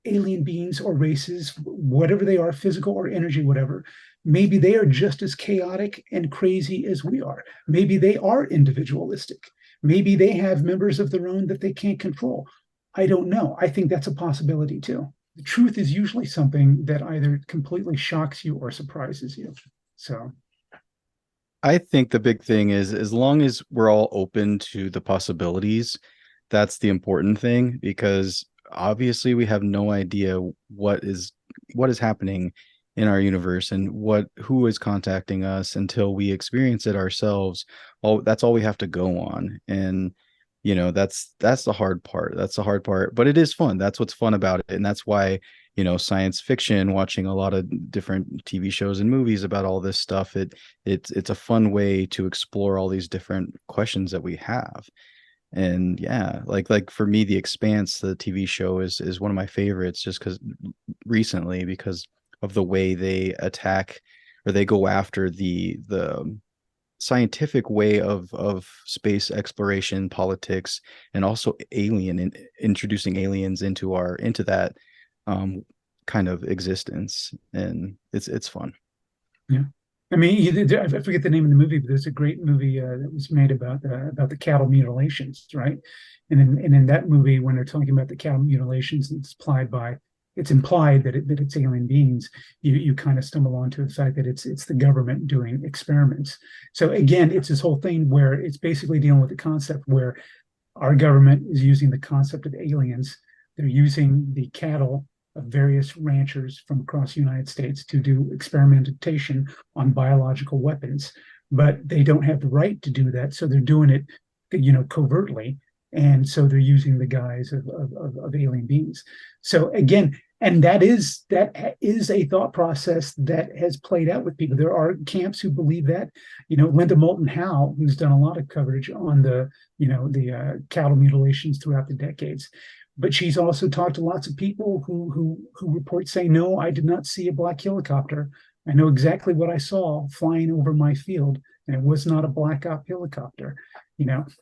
alien beings or races, whatever they are, physical or energy, whatever. Maybe they are just as chaotic and crazy as we are. Maybe they are individualistic. Maybe they have members of their own that they can't control. I don't know. I think that's a possibility too. The truth is usually something that either completely shocks you or surprises you. So I think the big thing is as long as we're all open to the possibilities, that's the important thing because obviously we have no idea what is happening in our universe and who is contacting us until we experience it ourselves. That's all we have to go on. And that's the hard part. That's the hard part, but it is fun. That's what's fun about it. And that's why science fiction, watching a lot of different TV shows and movies about all this stuff, it's a fun way to explore all these different questions that we have. And yeah, like for me, The Expanse, the TV show, is one of my favorites just recently because of the way they attack or they go after the scientific way of space exploration, politics, and also introducing aliens into that kind of existence, and it's fun. yeah. I mean, I forget the name of the movie, but there's a great movie that was made about the cattle mutilations, right? And in that movie, when they're talking about the cattle mutilations, it's implied that it's alien beings. You kind of stumble onto the fact that it's the government doing experiments. So again, it's this whole thing where it's basically dealing with the concept where our government is using the concept of aliens. They're using the cattle of various ranchers from across the United States to do experimentation on biological weapons, but they don't have the right to do that. So they're doing it, covertly. And so they're using the guise of alien beings. So again, and that is a thought process that has played out with people. There are camps who believe that. Linda Moulton Howe, who's done a lot of coverage on the cattle mutilations throughout the decades, but she's also talked to lots of people who report saying, no, I did not see a black helicopter. I know exactly what I saw flying over my field, and it was not a black op helicopter.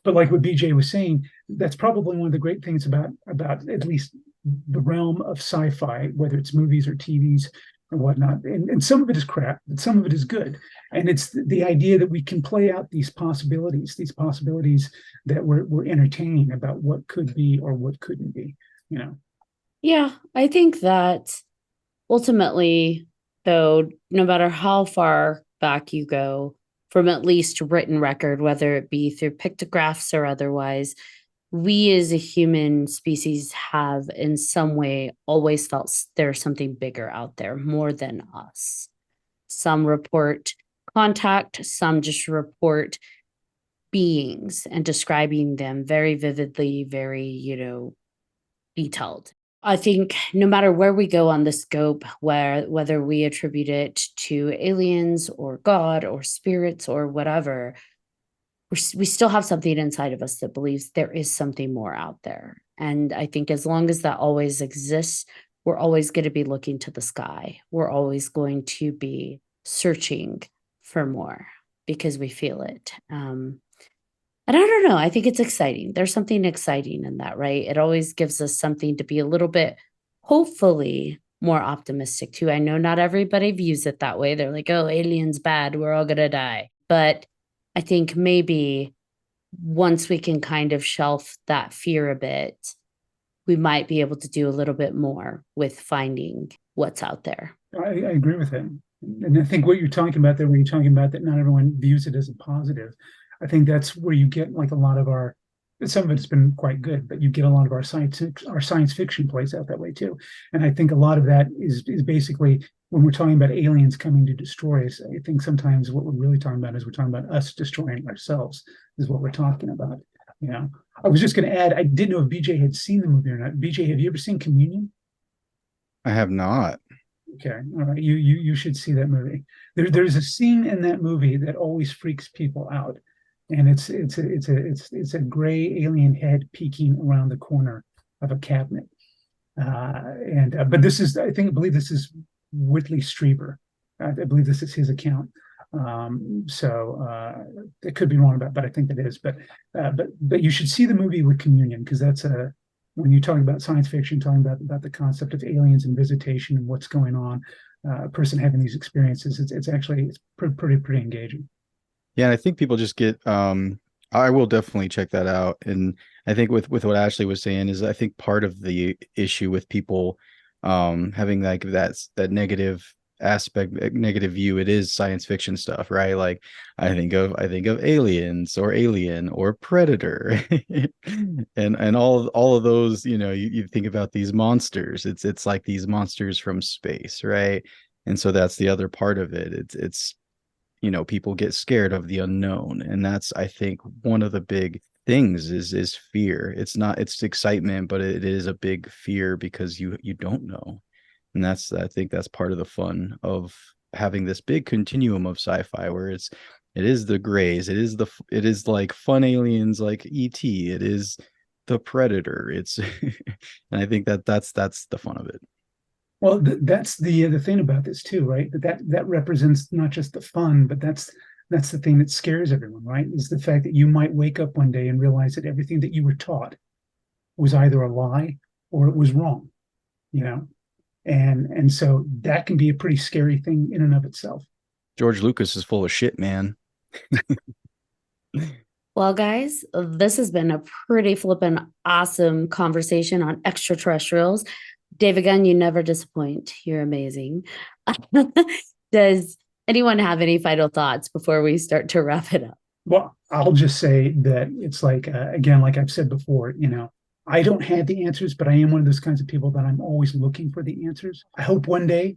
But like what BJ was saying, that's probably one of the great things about at least the realm of sci-fi, whether it's movies or TVs or whatnot. And some of it is crap, but some of it is good. And it's the idea that we can play out these possibilities that we're entertaining about what could be or what couldn't be. Yeah, I think that ultimately, though, no matter how far back you go, from at least written record, whether it be through pictographs or otherwise, we as a human species have in some way always felt there's something bigger out there more than us. Some report contact, some just report beings and describing them very vividly, very, detailed. I think no matter where we go on the scope, whether we attribute it to aliens or God or spirits or whatever, we still have something inside of us that believes there is something more out there. And I think as long as that always exists, we're always going to be looking to the sky. We're always going to be searching for more because we feel it. And I don't know. I think it's exciting. There's something exciting in that, right? It always gives us something to be a little bit, hopefully, more optimistic too. I know not everybody views it that way. They're like, oh, aliens bad. We're all going to die. But I think maybe once we can kind of shelf that fear a bit, we might be able to do a little bit more with finding what's out there. I agree with it. And I think what you're talking about there, when you're talking about that not everyone views it as a positive, I think that's where you get like a lot of our, some of it's been quite good, but you get a lot of our science fiction plays out that way too. And I think a lot of that is basically when we're talking about aliens coming to destroy us. I think sometimes what we're really talking about is we're talking about us destroying ourselves is what we're talking about. You know, I was just going to add, I didn't know if BJ had seen the movie or not. BJ, have you ever seen Communion? I have not. Okay, all right. You should see that movie. There's a scene in that movie that always freaks people out, and it's a gray alien head peeking around the corner of a cabinet. But this is I believe this is Whitley Strieber. I believe this is his account. It could be wrong about, but I think it is. But you should see the movie with Communion because that's a when you talk about science fiction, talking about the concept of aliens and visitation and what's going on, a person having these experiences, it's actually pretty engaging. Yeah, I think people just get I will definitely check that out. And I think with what Ashley was saying is I think part of the issue with people having like that negative aspect, negative view, it is science fiction stuff, right? Like I think of Aliens or Alien or Predator and all of those, you think about these monsters. It's like these monsters from space, right? And so that's the other part of it. It's people get scared of the unknown, and that's I think one of the big things is fear. It's excitement, but it is a big fear because you don't know. And I think that's part of the fun of having this big continuum of sci-fi where it is the grays, it is like fun aliens like ET, it is the Predator, it's and I think that's the fun of it. Well, that's the thing about this too, right? That represents not just the fun, but that's the thing that scares everyone, right? Is the fact that you might wake up one day and realize that everything that you were taught was either a lie or it was wrong, you know? And so that can be a pretty scary thing in and of itself. George Lucas is full of shit, man. Well, guys, this has been a pretty flippin' awesome conversation on extraterrestrials. David Gunn, you never disappoint. You're amazing. Does anyone have any final thoughts before we start to wrap it up? Well, I'll just say that it's like, again, like I've said before, I don't have the answers, but I am one of those kinds of people that I'm always looking for the answers. I hope one day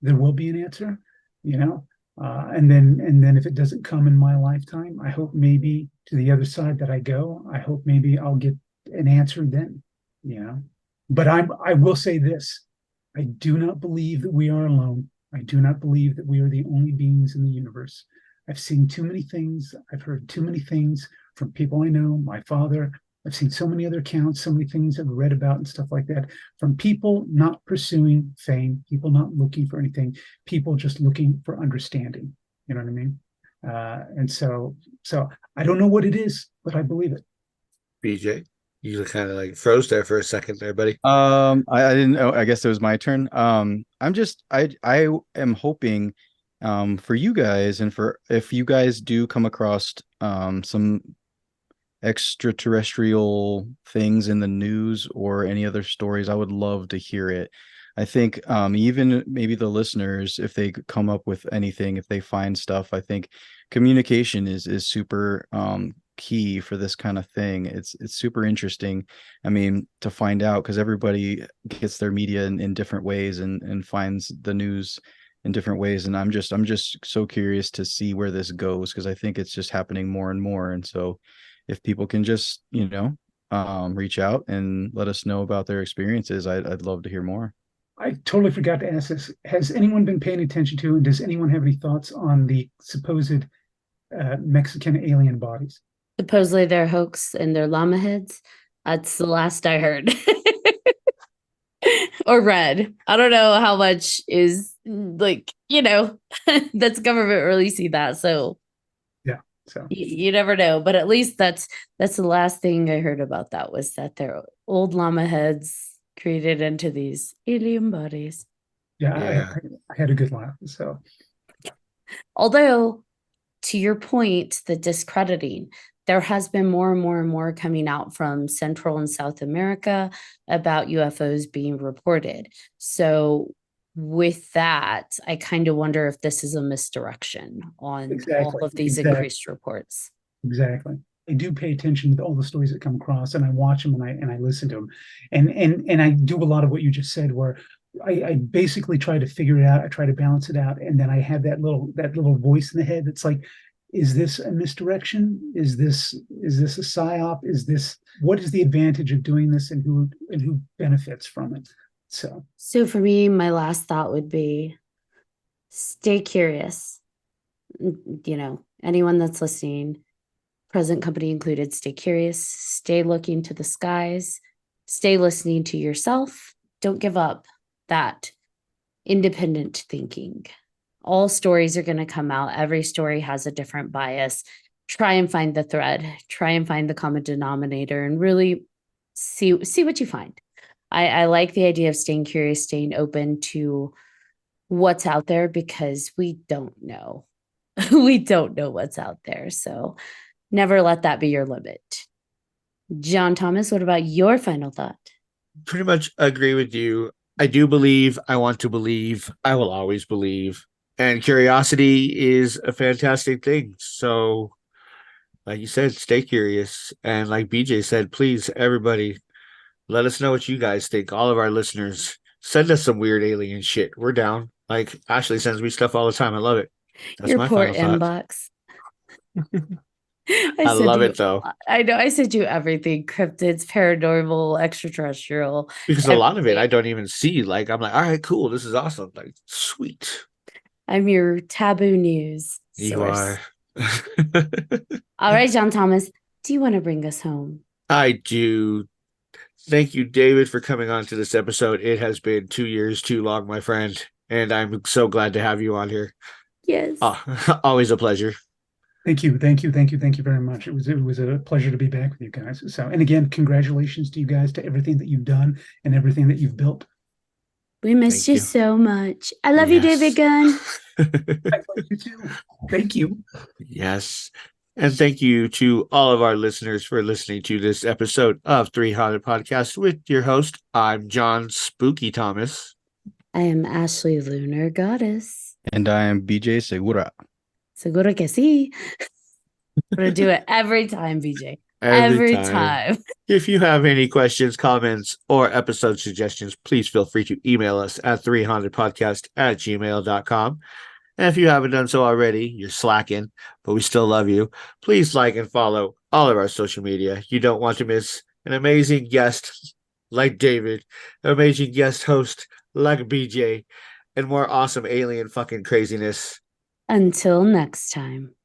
there will be an answer, and then if it doesn't come in my lifetime, I hope maybe to the other side that I go, I hope maybe I'll get an answer then, But I will say this: I do not believe that we are alone. I do not believe that we are the only beings in the universe. I've seen too many things. I've heard too many things from people I know, my father. I've seen so many other accounts, so many things I've read about and stuff like that from people not pursuing fame, people not looking for anything, people just looking for understanding. You know what I mean? And so I don't know what it is, but I believe it. BJ, you kind of like froze there for a second there, buddy. I didn't know. I guess it was my turn. I am hoping for you guys and for if you guys do come across some extraterrestrial things in the news or any other stories, I would love to hear it. I think even maybe the listeners, if they come up with anything, if they find stuff, I think communication is super key for this kind of thing. It's super interesting. I mean, to find out, because everybody gets their media in different ways and finds the news in different ways. And I'm just so curious to see where this goes, because I think it's just happening more and more. And so if people can just, reach out and let us know about their experiences, I'd love to hear more. I totally forgot to ask this. Has anyone been paying attention to, and does anyone have any thoughts on the supposed Mexican alien bodies? Supposedly they're hoax and they're llama heads. That's the last I heard. Or read. I don't know how much is like, that's government releasing that. So Yeah. So you never know. But at least that's the last thing I heard about that, was that they're old llama heads created into these alien bodies. yeah, Yeah. I had a good laugh. So Although, to your point, the discrediting, there has been more and more and more coming out from Central and South America about UFOs being reported. So with that, I kind of wonder if this is a misdirection on all of these increased reports. Exactly. I do pay attention to all the stories that come across, and I watch them and I listen to them, and I do a lot of what you just said, where I basically try to figure it out. I try to balance it out, and then I have that little voice in the head that's like, is this a misdirection? Is this a psyop? What is the advantage of doing this, and who benefits from it? So for me, my last thought would be, stay curious. Anyone that's listening, present company included, stay curious, stay looking to the skies, stay listening to yourself. Don't give up that independent thinking. All stories are going to come out. Every story has a different bias. Try and find the thread, try and find the common denominator, and really see what you find. I like the idea of staying curious, staying open to what's out there, because we don't know. We don't know what's out there. So never let that be your limit. John Thomas, what about your final thought? Pretty much agree with you. I do believe, I want to believe, I will always believe. And curiosity is a fantastic thing. So, like you said, stay curious. And like BJ said, please, everybody, let us know what you guys think. All of our listeners, send us some weird alien shit. We're down. Like Ashley sends me stuff all the time. I love it. That's your my poor final thought. inbox. I love it though. I know I sent you everything: cryptids, paranormal, extraterrestrial. Because a lot of it I don't even see. Like I'm like, all right, cool, this is awesome. Like, sweet. I'm your taboo news You source. are. All right, John Thomas, do you want to bring us home? I do. Thank you, David, for coming on to this episode. It has been 2 years too long, my friend, and I'm so glad to have you on here. Yes. Always a pleasure. Thank you very much. It was a pleasure to be back with you guys. So, and again, congratulations to you guys, to everything that you've done and everything that you've built. We missed you so much. I love you, David Gunn. I love you too. Thank you. Yes. And thank you to all of our listeners for listening to this episode of 3Haunted Podcast with your host. I'm John Spooky Thomas. I am Ashley Lunar Goddess. And I am BJ Segura. Segura que sí. I'm going to do it every time, BJ. Every time. If you have any questions, comments, or episode suggestions, please feel free to email us at 3hauntedpodcast@gmail.com. And if you haven't done so already, you're slacking, but we still love you. Please like and follow all of our social media. You don't want to miss an amazing guest like David, an amazing guest host like BJ, and more awesome alien fucking craziness. Until next time.